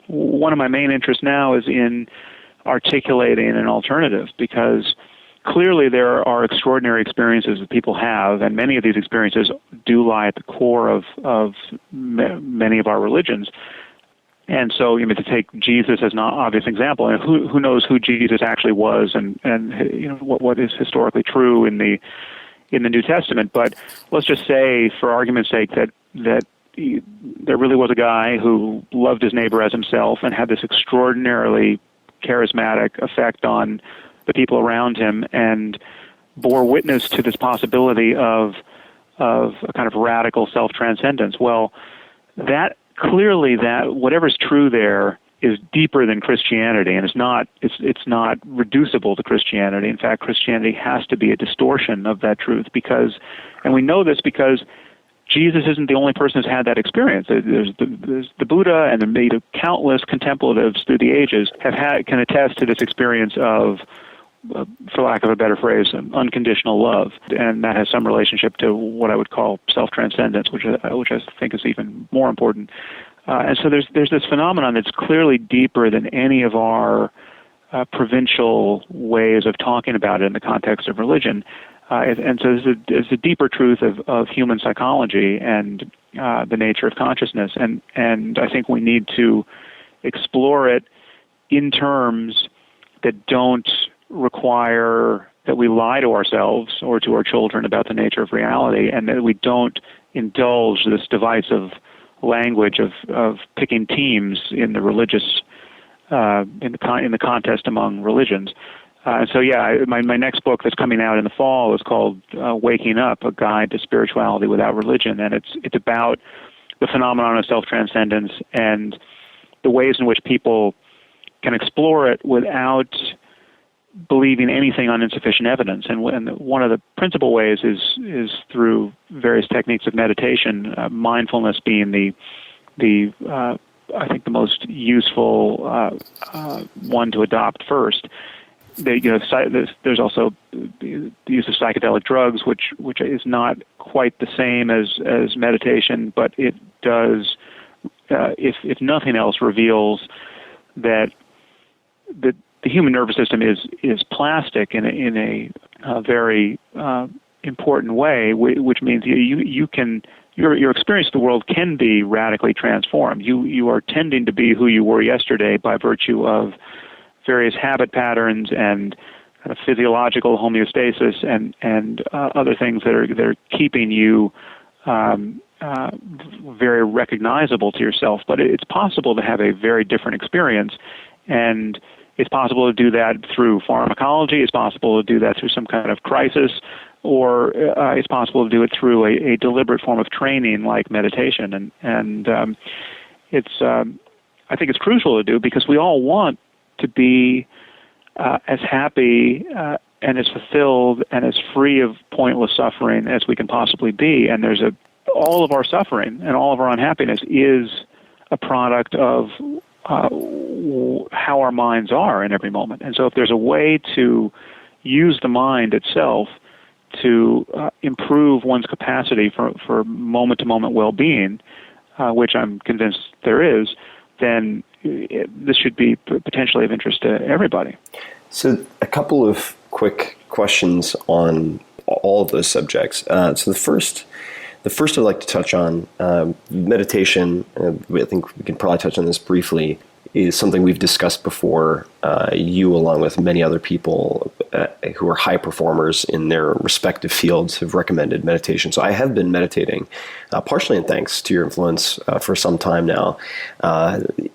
one of my main interests now is in articulating an alternative, because clearly there are extraordinary experiences that people have, and many of these experiences do lie at the core of many of our religions. And so, to take Jesus as an obvious example, and who knows who Jesus actually was, and what is historically true in the New Testament. But let's just say, for argument's sake, that there really was a guy who loved his neighbor as himself and had this extraordinarily charismatic effect on the people around him and bore witness to this possibility of a kind of radical self-transcendence. Well, that clearly, that whatever's true there is deeper than Christianity, and it's not reducible to Christianity. In fact, Christianity has to be a distortion of that truth and we know this because Jesus isn't the only person who's had that experience. There's the Buddha, and the countless contemplatives through the ages can attest to this experience of, for lack of a better phrase, unconditional love, and that has some relationship to what I would call self-transcendence, which I think is even more important. And so there's this phenomenon that's clearly deeper than any of our provincial ways of talking about it in the context of religion. And so there's a deeper truth of human psychology and the nature of consciousness, and I think we need to explore it in terms that don't require that we lie to ourselves or to our children about the nature of reality, and that we don't indulge this divisive language of picking teams in the religious in the contest among religions. So my next book that's coming out in the fall is called Waking Up: A Guide to Spirituality Without Religion, and it's about the phenomenon of self-transcendence and the ways in which people can explore it without believing anything on insufficient evidence. And one of the principal ways is through various techniques of meditation, mindfulness being the I think the most useful one to adopt first. There's also the use of psychedelic drugs, which is not quite the same as meditation, but it does, if nothing else, reveals that the human nervous system is plastic in a very important way, which means your experience of the world can be radically transformed. You are tending to be who you were yesterday by virtue of various habit patterns and kind of physiological homeostasis and other things that are keeping you very recognizable to yourself. But it's possible to have a very different experience, and it's possible to do that through pharmacology. It's possible to do that through some kind of crisis, or it's possible to do it through a deliberate form of training like meditation. And it's I think it's crucial to do because we all want to be as happy and as fulfilled and as free of pointless suffering as we can possibly be. And all of our suffering and all of our unhappiness is a product of how our minds are in every moment. And so if there's a way to use the mind itself to improve one's capacity for moment-to-moment well-being, which I'm convinced there is, then this should be potentially of interest to everybody. So a couple of quick questions on all of those subjects. So the first I'd like to touch on meditation. I think we can probably touch on this briefly. Is something we've discussed before. You, along with many other people who are high performers in their respective fields, have recommended meditation. So I have been meditating, partially in thanks to your influence for some time now.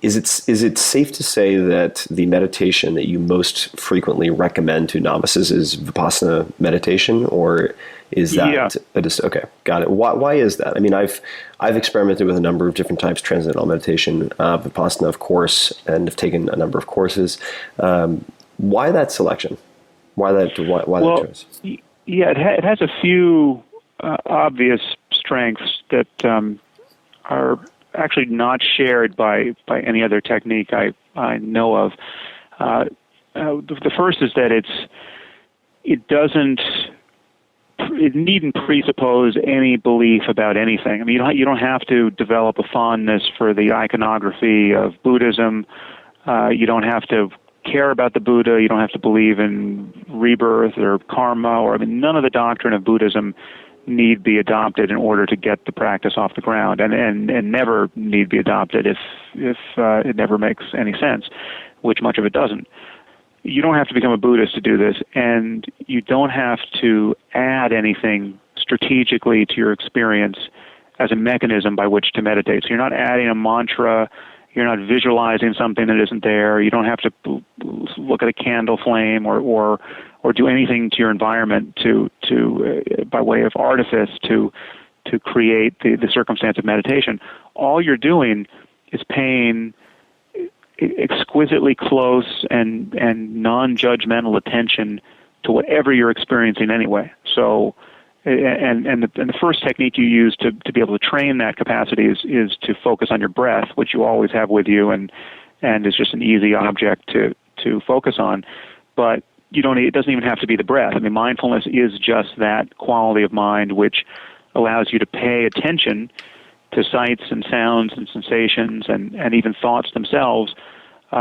Is it safe to say that the meditation that you most frequently recommend to novices is Vipassana meditation, or is that okay? Got it. Why is that? I mean, I've experimented with a number of different types of transcendental meditation, Vipassana, of course, and have taken a number of courses. Why that selection? Why that choice? Yeah, it has a few obvious strengths that are actually not shared by any other technique I know of. The first is that it needn't presuppose any belief about anything. I mean, you don't have to develop a fondness for the iconography of Buddhism. You don't have to care about the Buddha. You don't have to believe in rebirth or karma, none of the doctrine of Buddhism need be adopted in order to get the practice off the ground, and never need be adopted if it never makes any sense, which much of it doesn't. You don't have to become a Buddhist to do this, and you don't have to add anything strategically to your experience as a mechanism by which to meditate. So you're not adding a mantra, You're not visualizing something that isn't there. You don't have to look at a candle flame or do anything to your environment to by way of artifice to create the circumstance of meditation. All you're doing is paying exquisitely close and non-judgmental attention to whatever you're experiencing anyway. So, and the first technique you use to be able to train that capacity is to focus on your breath, which you always have with you, and is just an easy object to focus on. But it doesn't even have to be the breath. I mean, mindfulness is just that quality of mind which allows you to pay attention to sights and sounds and sensations and even thoughts themselves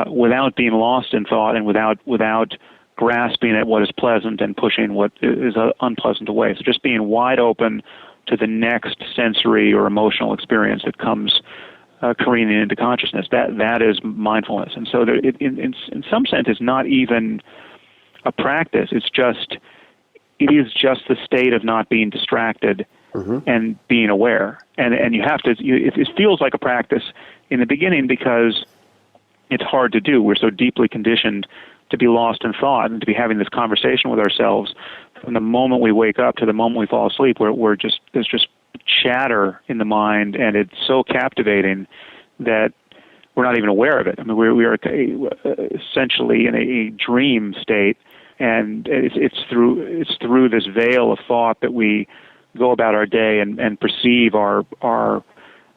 without being lost in thought and without grasping at what is pleasant and pushing what is unpleasant away. So just being wide open to the next sensory or emotional experience that comes careening into consciousness. That is mindfulness. And so in some sense, it's not even a practice. It is just the state of not being distracted and being aware. And you have to. It feels like a practice in the beginning because it's hard to do. We're so deeply conditioned to be lost in thought and to be having this conversation with ourselves from the moment we wake up to the moment we fall asleep. There's just chatter in the mind, and it's so captivating that we're not even aware of it. I mean, we are essentially in a dream state, and it's through this veil of thought that we go about our day and perceive our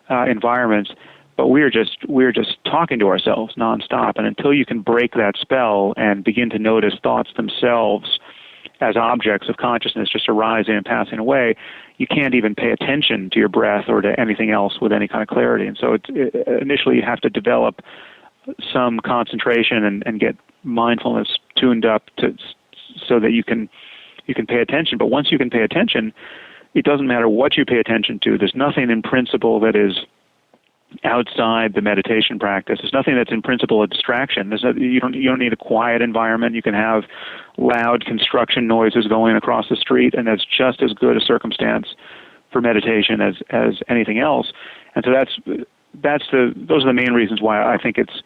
environments. But we're just talking to ourselves nonstop, and until you can break that spell and begin to notice thoughts themselves as objects of consciousness just arising and passing away, you can't even pay attention to your breath or to anything else with any kind of clarity. And so initially you have to develop some concentration and get mindfulness tuned up so that you can pay attention. But once you can pay attention, it doesn't matter what you pay attention to. There's nothing in principle that is outside the meditation practice. There's nothing that's in principle a distraction. You don't need a quiet environment. You can have loud construction noises going across the street, and that's just as good a circumstance for meditation as anything else. And so those are the main reasons why I think it's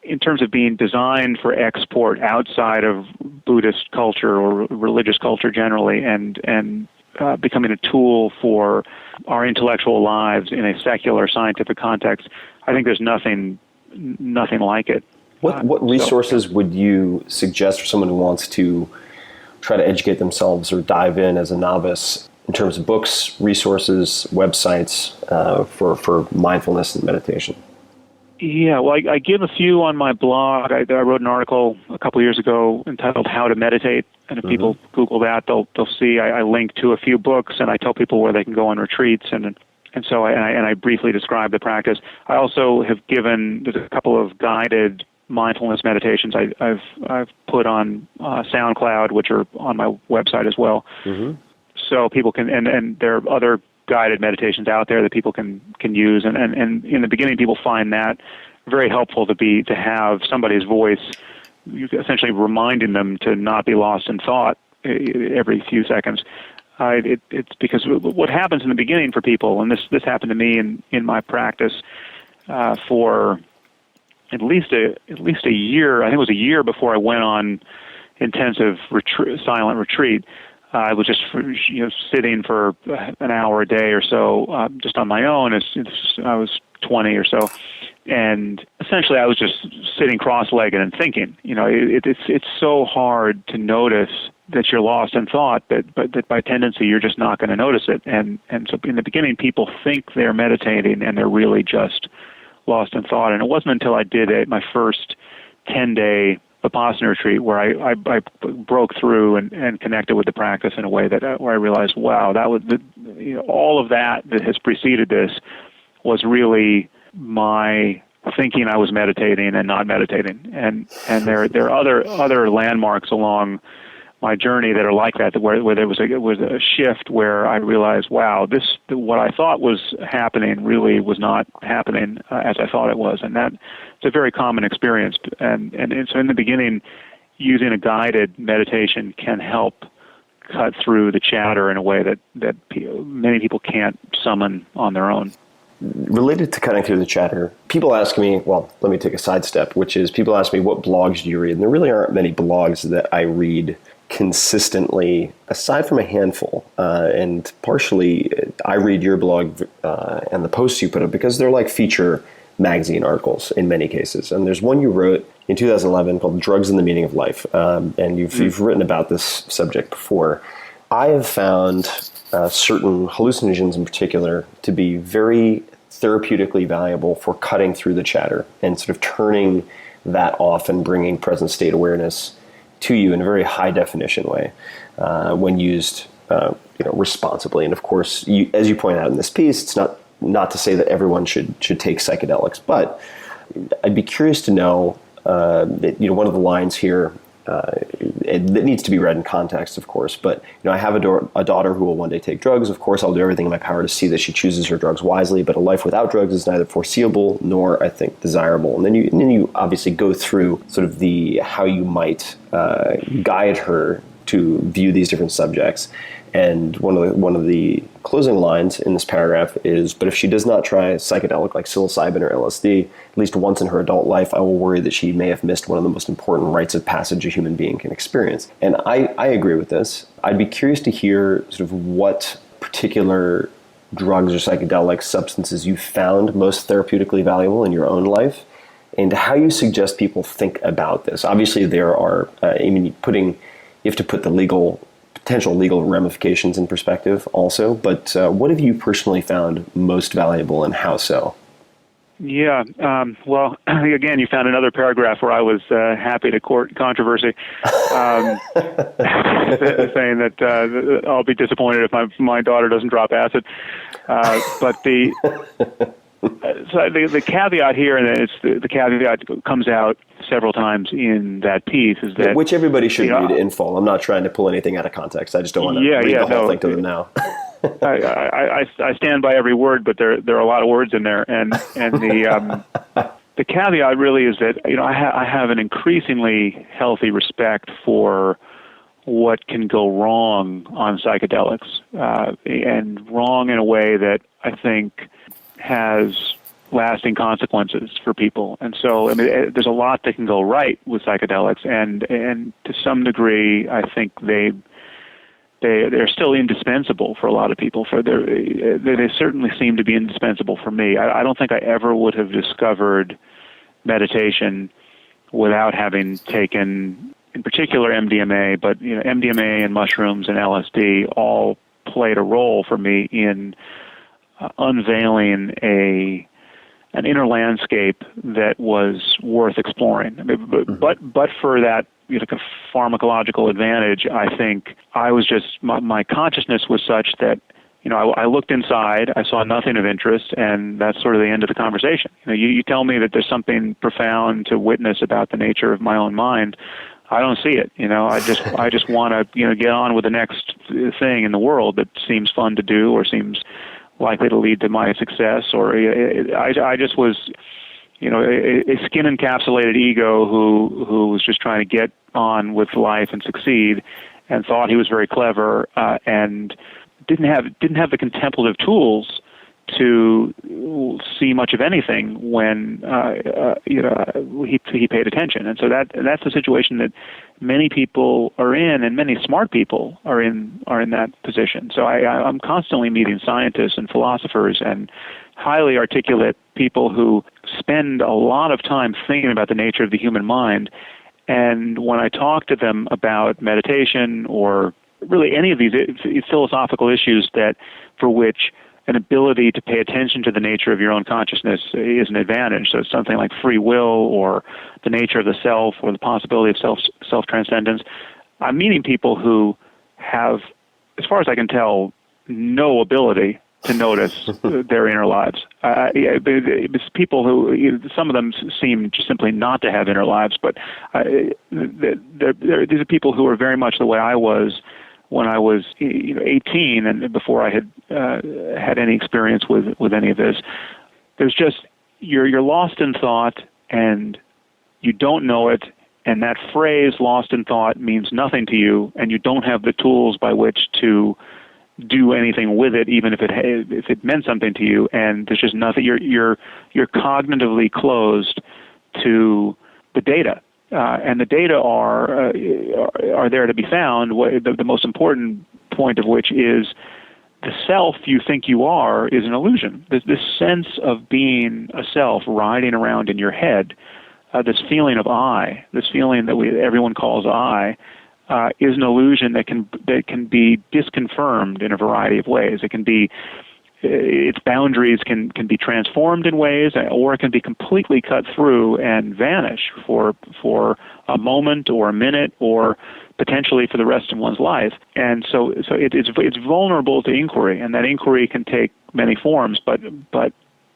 in terms of being designed for export outside of Buddhist culture or religious culture generally, and becoming a tool for our intellectual lives in a secular scientific context. I think there's nothing like it. What resources would you suggest for someone who wants to try to educate themselves or dive in as a novice in terms of books, resources, websites for mindfulness and meditation? Yeah, well, I give a few on my blog. I wrote an article a couple of years ago entitled "How to Meditate," and if people Google that, they'll see I link to a few books, and I tell people where they can go on retreats, and so I briefly describe the practice. I also have given a couple of guided mindfulness meditations I've put on SoundCloud, which are on my website as well. So people can, and there are other guided meditations out there that people can use, and in the beginning people find that very helpful to have somebody's voice essentially reminding them to not be lost in thought every few seconds. It's because what happens in the beginning for people, and this happened to me in my practice for at least a year. I think it was a year before I went on intensive silent retreat. I was just sitting for an hour a day or so just on my own. I was 20 or so, and essentially I was just sitting cross-legged and thinking. It's so hard to notice that you're lost in thought, but by tendency you're just not going to notice it. And so in the beginning people think they're meditating and they're really just lost in thought. And it wasn't until I did my first 10-day Vipassana retreat where I broke through and connected with the practice in a way where I realized, wow, that was all of that has preceded this was really my thinking I was meditating and not meditating. And there are other landmarks along my journey that are like that, where there was a shift where I realized, wow, what I thought was happening really was not happening as I thought it was, and that's a very common experience. And so in the beginning, using a guided meditation can help cut through the chatter in a way that many people can't summon on their own. related to cutting through the chatter, people ask me, well, let me take a sidestep, which is people ask me, what blogs do you read? And there really aren't many blogs that I read consistently, aside from a handful. And partially, I read your blog and the posts you put up because they're like feature magazine articles in many cases. And there's one you wrote in 2011 called Drugs and the Meaning of Life. And you've written about this subject before. I have found certain hallucinogens in particular to be very therapeutically valuable for cutting through the chatter and sort of turning that off and bringing present state awareness to you in a very high definition way when used responsibly. And of course, as you point out in this piece, it's not to say that everyone should take psychedelics, but I'd be curious to know that, one of the lines here that needs to be read in context, of course, but I have a daughter who will one day take drugs. Of course, I'll do everything in my power to see that she chooses her drugs wisely, but a life without drugs is neither foreseeable nor, I think, desirable. And then you obviously go through sort of how you might guide her to view these different subjects. And one of the closing lines in this paragraph is, but if she does not try psychedelic like psilocybin or LSD, at least once in her adult life, I will worry that she may have missed one of the most important rites of passage a human being can experience. And I agree with this. I'd be curious to hear sort of what particular drugs or psychedelic substances you found most therapeutically valuable in your own life, and how you suggest people think about this. Obviously, there are, you have to put the potential legal ramifications in perspective also, but what have you personally found most valuable and how so? Yeah, well, again, you found another paragraph where I was happy to court controversy, saying that I'll be disappointed if my daughter doesn't drop acid. But the caveat here, and the caveat comes out several times in that piece, is that which everybody should read in full. I'm not trying to pull anything out of context. I just don't want to read the whole thing to them now. I stand by every word, but there are a lot of words in there, and the caveat really is that I have an increasingly healthy respect for what can go wrong on psychedelics, and wrong in a way that I think has lasting consequences for people. And so, there's a lot that can go right with psychedelics, and to some degree, I think they're still indispensable for a lot of people. They certainly seem to be indispensable for me. I don't think I ever would have discovered meditation without having taken, in particular, MDMA, but MDMA and mushrooms and LSD all played a role for me in unveiling an inner landscape that was worth exploring. But for that kind of pharmacological advantage, I think I was just my consciousness was such that I looked inside, I saw nothing of interest, and that's sort of the end of the conversation. You tell me that there's something profound to witness about the nature of my own mind. I don't see it. I just want to get on with the next thing in the world that seems fun to do or seems likely to lead to my success, or I just was, a skin-encapsulated ego who was just trying to get on with life and succeed, and thought he was very clever, and didn't have the contemplative tools to see much of anything when he paid attention. And so that's the situation that many people are in, and many smart people are in that position. So I'm constantly meeting scientists and philosophers and highly articulate people who spend a lot of time thinking about the nature of the human mind. And when I talk to them about meditation or really any of these philosophical issues for which an ability to pay attention to the nature of your own consciousness is an advantage. So it's something like free will or the nature of the self or the possibility of self-transcendence. I'm meeting people who have, as far as I can tell, no ability to notice their inner lives. It's people who, some of them seem just simply not to have inner lives, but these are people who are very much the way I was when I was 18 and before I had had any experience with any of this. There's just, you're lost in thought and you don't know it, and that phrase lost in thought means nothing to you, and you don't have the tools by which to do anything with it, even if it meant something to you. And there's just nothing. You're cognitively closed to the data, and the data are there to be found. The most important point of which is the self you think you are is an illusion. This sense of being a self riding around in your head, this feeling of I, this feeling that everyone calls I, is an illusion that can be disconfirmed in a variety of ways. It can be its boundaries can be transformed in ways, or it can be completely cut through and vanish for a moment or a minute or potentially for the rest of one's life. And so it's vulnerable to inquiry, and that inquiry can take many forms. But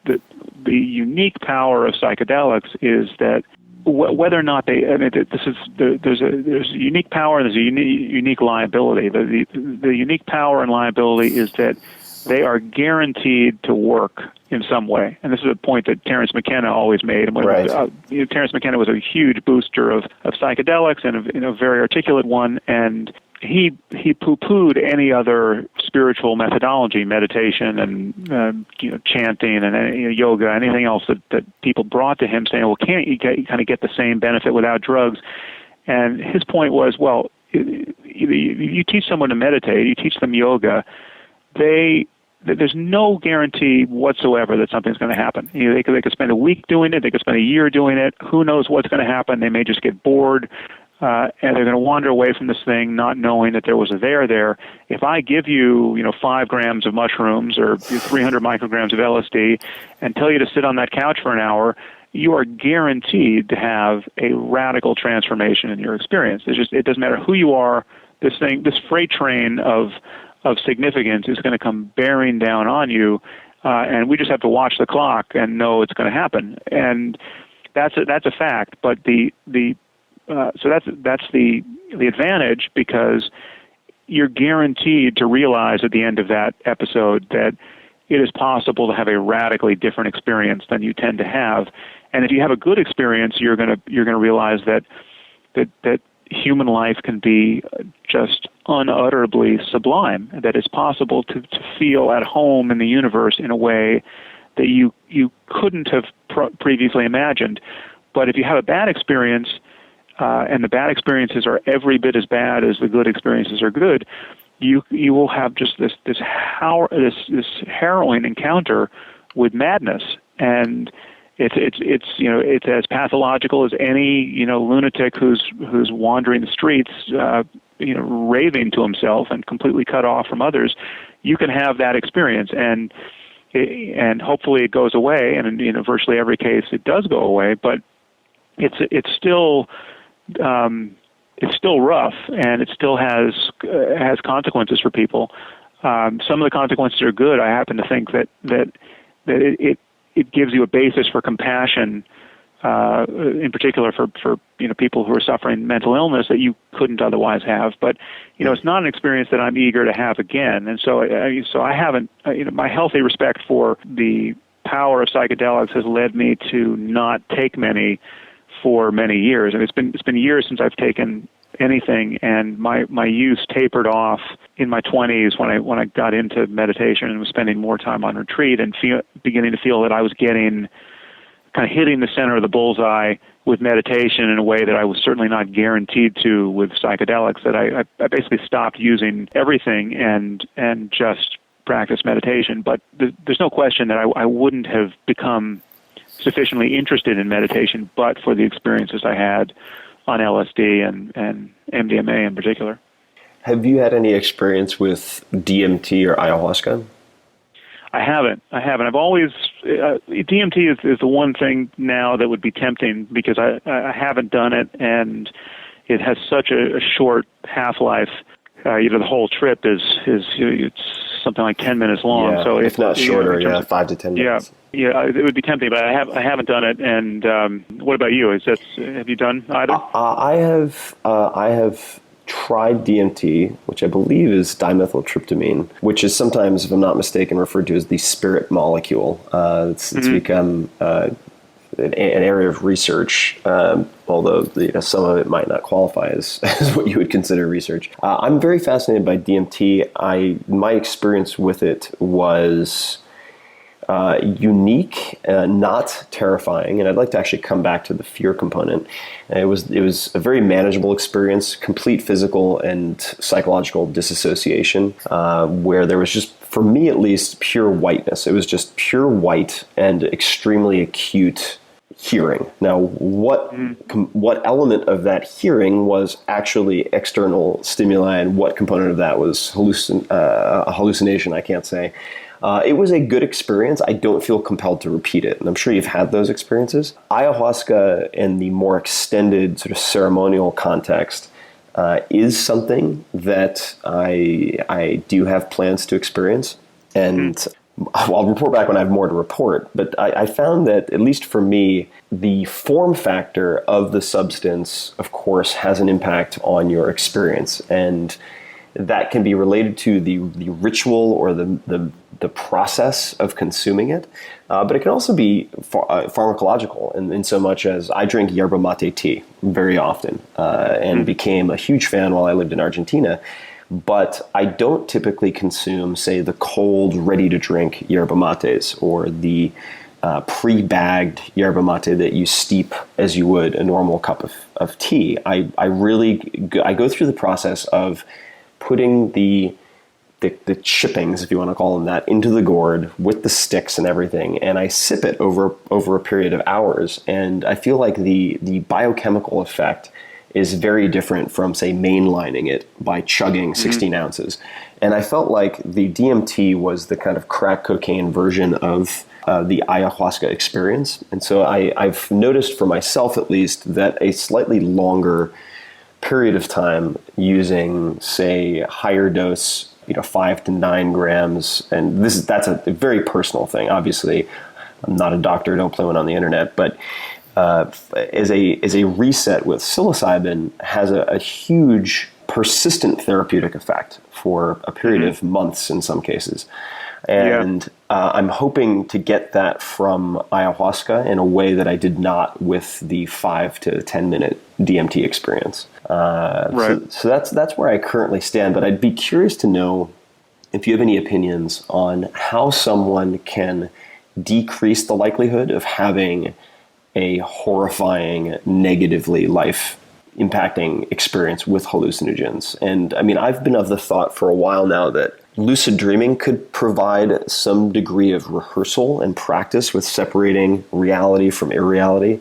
the unique power of psychedelics is that whether or not there's a unique power and there's a unique liability. The unique power and liability is that they are guaranteed to work in some way. And this is a point that Terence McKenna always made. And right. Terence McKenna was a huge booster of psychedelics and a very articulate one. And he poo-pooed any other spiritual methodology, meditation and chanting and yoga, anything else that people brought to him, saying, well, can't you kind of get the same benefit without drugs? And his point was, well, you teach someone to meditate, you teach them yoga, there's no guarantee whatsoever that something's going to happen. They could spend a week doing it, they could spend a year doing it. Who knows what's going to happen? They may just get bored, and they're going to wander away from this thing, not knowing that there was a there. If I give you, 5 grams of mushrooms or 300 micrograms of LSD, and tell you to sit on that couch for an hour, you are guaranteed to have a radical transformation in your experience. It doesn't matter who you are. This freight train of significance is going to come bearing down on you, and we just have to watch the clock and know it's going to happen. And that's a fact. But so that's the advantage, because you're guaranteed to realize at the end of that episode that it is possible to have a radically different experience than you tend to have. And if you have a good experience, you're going to realize that human life can be just unutterably sublime, that it's possible to feel at home in the universe in a way that you couldn't have previously imagined. But if you have a bad experience, and the bad experiences are every bit as bad as the good experiences are good, you will have just this harrowing encounter with madness, and it's as pathological as any lunatic who's wandering the streets, raving to himself and completely cut off from others. You can have that experience, and hopefully it goes away. And in virtually every case, it does go away. But it's still rough, and it still has consequences for people. Some of the consequences are good. I happen to think that it gives you a basis for compassion, in particular for people who are suffering mental illness that you couldn't otherwise have. But it's not an experience that I'm eager to have again. And so I haven't. My healthy respect for the power of psychedelics has led me to not take many for many years. And it's been years since I've taken anything, and my use tapered off in my 20s when I got into meditation and was spending more time on retreat and beginning to feel that I was getting kind of hitting the center of the bullseye with meditation in a way that I was certainly not guaranteed to with psychedelics. That I basically stopped using everything and just practiced meditation. But there's no question that I wouldn't have become sufficiently interested in meditation but for the experiences I had on LSD and MDMA in particular. Have you had any experience with DMT or ayahuasca? I haven't. I've always DMT is the one thing now that would be tempting, because I haven't done it, and it has such a short half-life. The whole trip is it's something like 10 minutes long. Yeah, so if not shorter, 5 to 10 minutes. Yeah, it would be tempting, but I haven't done it. And what about you? Have you done either? I have tried DMT, which I believe is dimethyltryptamine, which is sometimes, if I'm not mistaken, referred to as the spirit molecule. It's become an area of research, although some of it might not qualify as, as what you would consider research. I'm very fascinated by DMT. My experience with it was unique, not terrifying, and I'd like to actually come back to the fear component. It was a very manageable experience, complete physical and psychological disassociation, where there was just, for me at least, pure whiteness. It was just pure white and extremely acute hearing. Now, what element of that hearing was actually external stimuli, and what component of that was a hallucination? I can't say. It was a good experience. I don't feel compelled to repeat it, and I'm sure you've had those experiences. Ayahuasca in the more extended sort of ceremonial context is something that I do have plans to experience, and I'll report back when I have more to report. But I found that, at least for me, the form factor of the substance, of course, has an impact on your experience, and that can be related to the ritual or the process of consuming it, but it can also be pharmacological in so much as I drink yerba mate tea very often and became a huge fan while I lived in Argentina. But I don't typically consume, say, the cold, ready-to-drink yerba mates or the pre-bagged yerba mate that you steep as you would a normal cup of tea. I go through the process of putting the chippings, if you want to call them that, into the gourd with the sticks and everything, and I sip it over a period of hours, and I feel like the biochemical effect is very different from, say, mainlining it by chugging 16 ounces. And I felt like the DMT was the kind of crack cocaine version of the ayahuasca experience. And so I've noticed for myself, at least, that a slightly longer period of time using, say, higher dose, 5 to 9 grams, and that's a very personal thing. Obviously, I'm not a doctor, don't play one on the internet, but as a reset with psilocybin has a huge persistent therapeutic effect for a period of months in some cases. And I'm hoping to get that from ayahuasca in a way that I did not with the 5 to 10 minute DMT experience. So that's where I currently stand. But I'd be curious to know if you have any opinions on how someone can decrease the likelihood of having a horrifying, negatively life-impacting experience with hallucinogens. And I mean, I've been of the thought for a while now that lucid dreaming could provide some degree of rehearsal and practice with separating reality from irreality,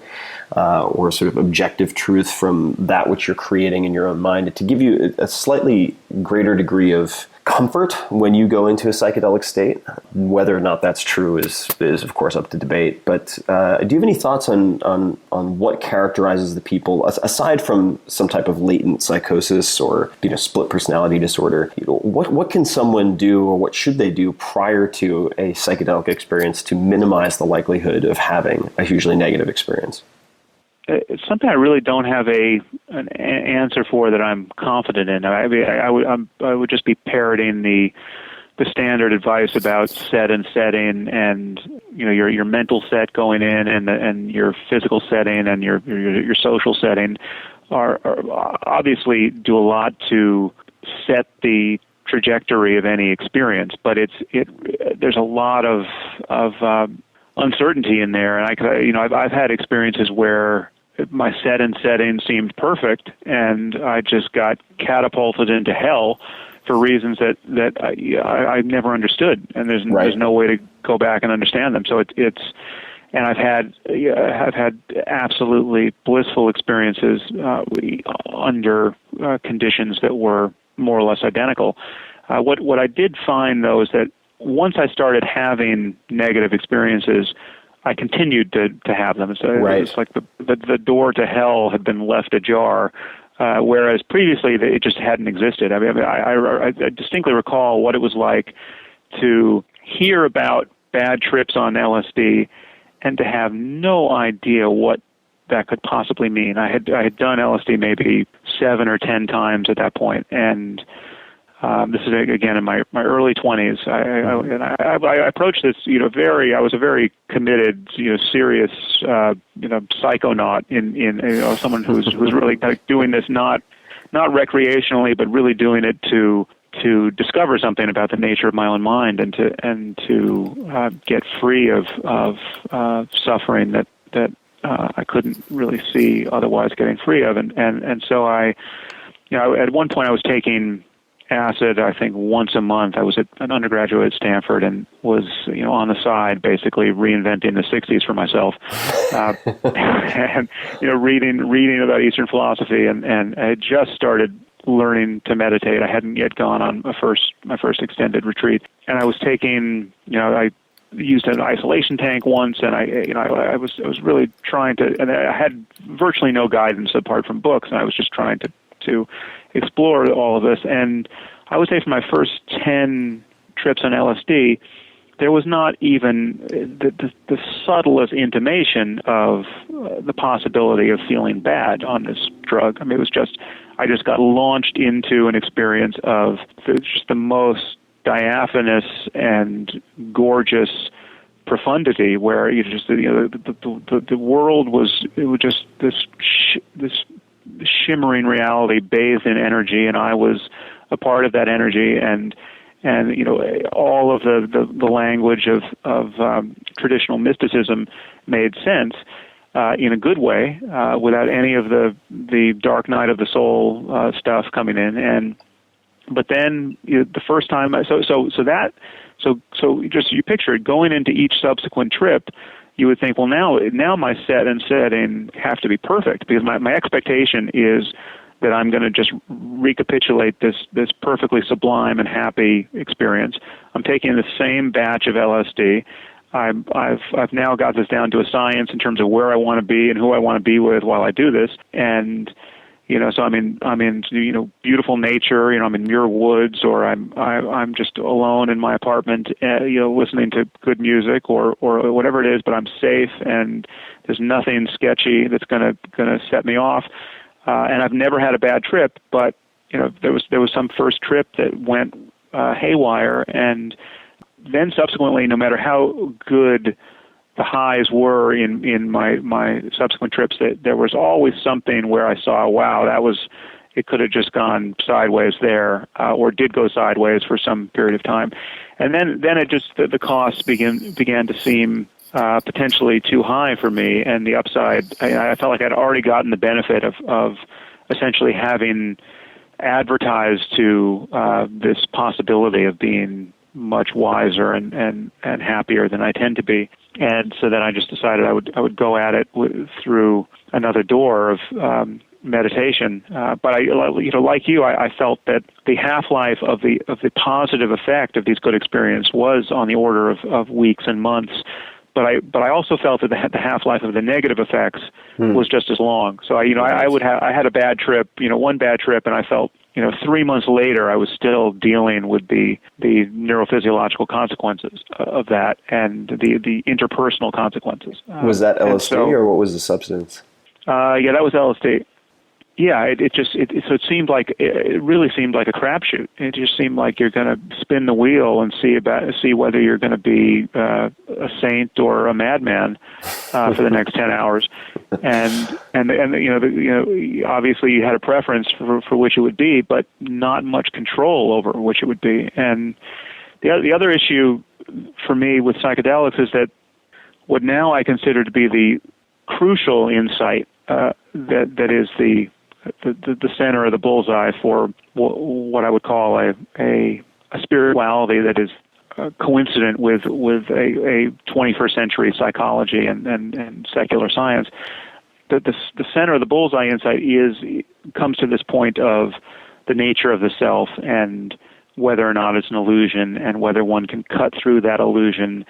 or sort of objective truth from that which you're creating in your own mind, to give you a slightly greater degree of comfort when you go into a psychedelic state. Whether or not that's true is of course up to debate. But do you have any thoughts on what characterizes the people, aside from some type of latent psychosis or split personality disorder? What can someone do, or what should they do prior to a psychedelic experience to minimize the likelihood of having a hugely negative experience? It's something I really don't have an answer for that I'm confident in. I would just be parroting the standard advice about set and setting, and your mental set going in, and your physical setting, and your social setting are obviously do a lot to set the trajectory of any experience. But there's a lot of uncertainty in there, and I've had experiences where my set and setting seemed perfect, and I just got catapulted into hell for reasons that I never understood, and there's no way to go back and understand them. So and I've had absolutely blissful experiences under conditions that were more or less identical. What I did find, though, is that once I started having negative experiences, I continued to have them. So it's like the door to hell had been left ajar, whereas previously it just hadn't existed. I distinctly recall what it was like to hear about bad trips on LSD and to have no idea what that could possibly mean. I had done LSD maybe 7 or 10 times at that point, and This is again in my early 20s. I approached this, I was a very committed, serious, psychonaut in someone who's really kind of doing this not recreationally, but really doing it to discover something about the nature of my own mind and to get free of suffering that I couldn't really see otherwise getting free of, and so I at one point I was taking acid, I think once a month. I was at an undergraduate at Stanford and was, on the side, basically reinventing the 60s for myself, and reading about Eastern philosophy, and I had just started learning to meditate. I hadn't yet gone on my first extended retreat, and I was taking, I used an isolation tank once, and I was really trying to, and I had virtually no guidance apart from books, and I was just trying to explore all of this. And I would say for my first 10 trips on LSD, there was not even the subtlest intimation of the possibility of feeling bad on this drug. I mean, I just got launched into an experience of just the most diaphanous and gorgeous profundity, where the world was just this shimmering reality bathed in energy, and I was a part of that energy, and all of the language of traditional mysticism made sense in a good way, without any of the dark night of the soul stuff coming in. But then the first time, so just you picture it, going into each subsequent trip, you would think, well, now my set and setting have to be perfect, because my expectation is that I'm going to just recapitulate this perfectly sublime and happy experience. I'm taking the same batch of LSD. I've now got this down to a science in terms of where I want to be and who I want to be with while I do this, and so I'm in beautiful nature. I'm in Muir Woods, or I'm just alone in my apartment, listening to good music or whatever it is. But I'm safe, and there's nothing sketchy that's gonna set me off. And I've never had a bad trip, but there was some first trip that went haywire, and then subsequently, no matter how good the highs were in my subsequent trips, that there was always something where I saw, wow, it could have just gone sideways there, or did go sideways for some period of time. And then it just, the costs began to seem potentially too high for me, and the upside, I felt like I'd already gotten the benefit of essentially having advertised to this possibility of being much wiser and happier than I tend to be. And so then I just decided I would go at it through another door of meditation. But like you, I felt that the half-life of the positive effect of these good experiences was on the order of weeks and months. But I also felt that the half-life of the negative effects was just as long. So I had a bad trip, one bad trip, and I felt 3 months later I was still dealing with the neurophysiological consequences of that, and the interpersonal consequences. Was that LSD, or what was the substance? Yeah, that was LSD. Yeah, it seemed like, it really seemed like a crapshoot. It just seemed like you're going to spin the wheel and see whether you're going to be a saint or a madman for the next 10 hours. And obviously you had a preference for which it would be, but not much control over which it would be. And the other issue for me with psychedelics is that what now I consider to be the crucial insight that is the center of the bullseye for what I would call a spirituality that is coincident with a 21st century psychology and secular science. The center of the bullseye insight comes to this point of the nature of the self and whether or not it's an illusion, and whether one can cut through that illusion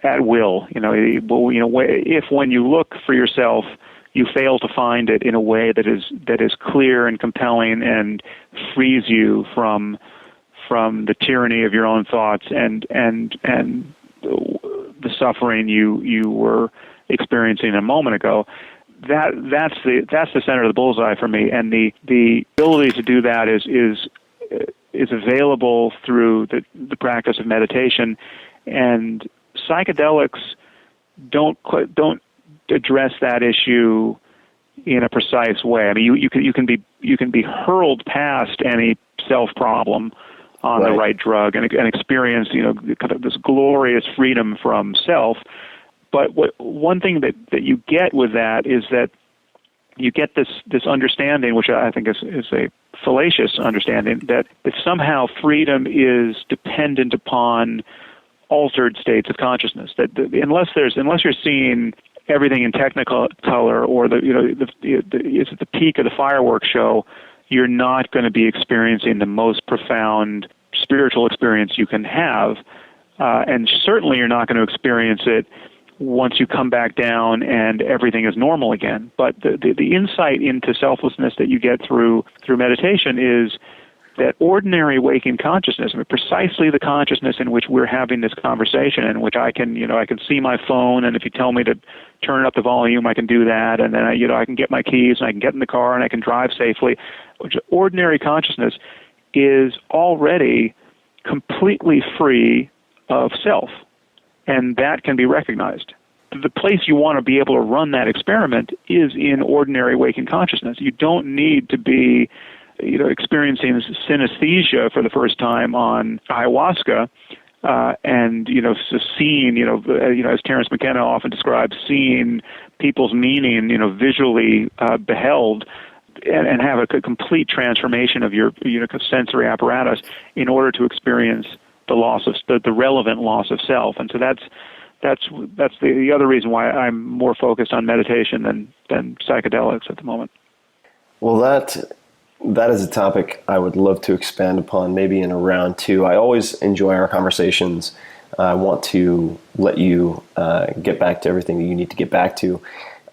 at will. If when you look for yourself, you fail to find it in a way that is clear and compelling and frees you from the tyranny of your own thoughts and the suffering you were experiencing a moment ago. That's the center of the bullseye for me, and the ability to do that is is available through the practice of meditation, and psychedelics don't address that issue in a precise way. I mean, you can be hurled past any self problem on the right drug and experience, kind of this glorious freedom from self. But one thing that you get with that is that you get this understanding, which I think is a fallacious understanding, that somehow freedom is dependent upon altered states of consciousness. That unless you're seeing everything in Technicolor or it's at the peak of the fireworks show, you're not going to be experiencing the most profound spiritual experience you can have, and certainly you're not going to experience it once you come back down and everything is normal again. But the insight into selflessness that you get through meditation is that ordinary waking consciousness, I mean, precisely the consciousness in which we're having this conversation, in which I can see my phone, and if you tell me to turn up the volume, I can do that, and then I can get my keys and I can get in the car and I can drive safely. Which ordinary consciousness is already completely free of self, and that can be recognized. The place you want to be able to run that experiment is in ordinary waking consciousness. You don't need to be experiencing synesthesia for the first time on ayahuasca, and seeing, as Terence McKenna often describes, seeing people's meaning, visually beheld, and have a complete transformation of your sensory apparatus in order to experience the relevant loss of self. And so that's the other reason why I'm more focused on meditation than psychedelics at the moment. Well, that is a topic I would love to expand upon, maybe in a round two. I always enjoy our conversations. I want to let you get back to everything that you need to get back to.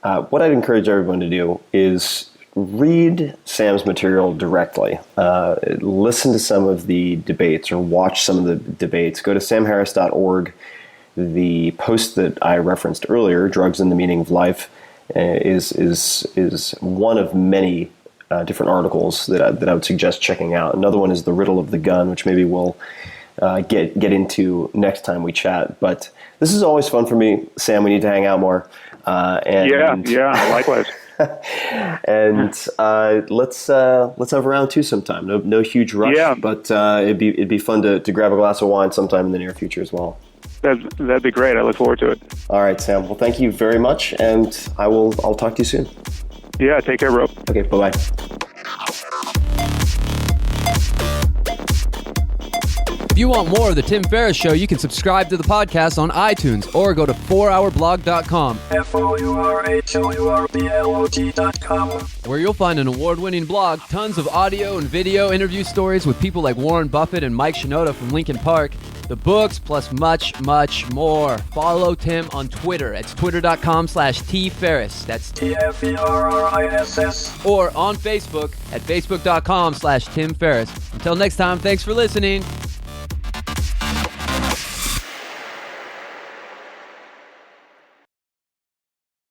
What I'd encourage everyone to do is read Sam's material directly. Listen to some of the debates or watch some of the debates. Go to samharris.org. The post that I referenced earlier, Drugs and the Meaning of Life, is one of many different articles that I would suggest checking out. Another one is The Riddle of the Gun, which maybe we'll get into next time we chat. But this is always fun for me. Sam, we need to hang out more. Yeah, likewise. And let's have round two sometime. No huge rush, but it'd be fun to grab a glass of wine sometime in the near future as well. That'd be great. I look forward to it. All right, Sam. Well, thank you very much, and I'll talk to you soon. Yeah, take care, bro. Okay, bye-bye. If you want more of The Tim Ferriss Show, you can subscribe to the podcast on iTunes or go to 4hourblog.com. FOURHOURBLOG.com, where you'll find an award-winning blog, tons of audio and video interview stories with people like Warren Buffett and Mike Shinoda from Linkin Park, the books, plus much, much more. Follow Tim on Twitter. It's twitter.com/tferriss. That's TFERRISS. Or on Facebook at facebook.com/Tim Ferriss. Until next time, thanks for listening.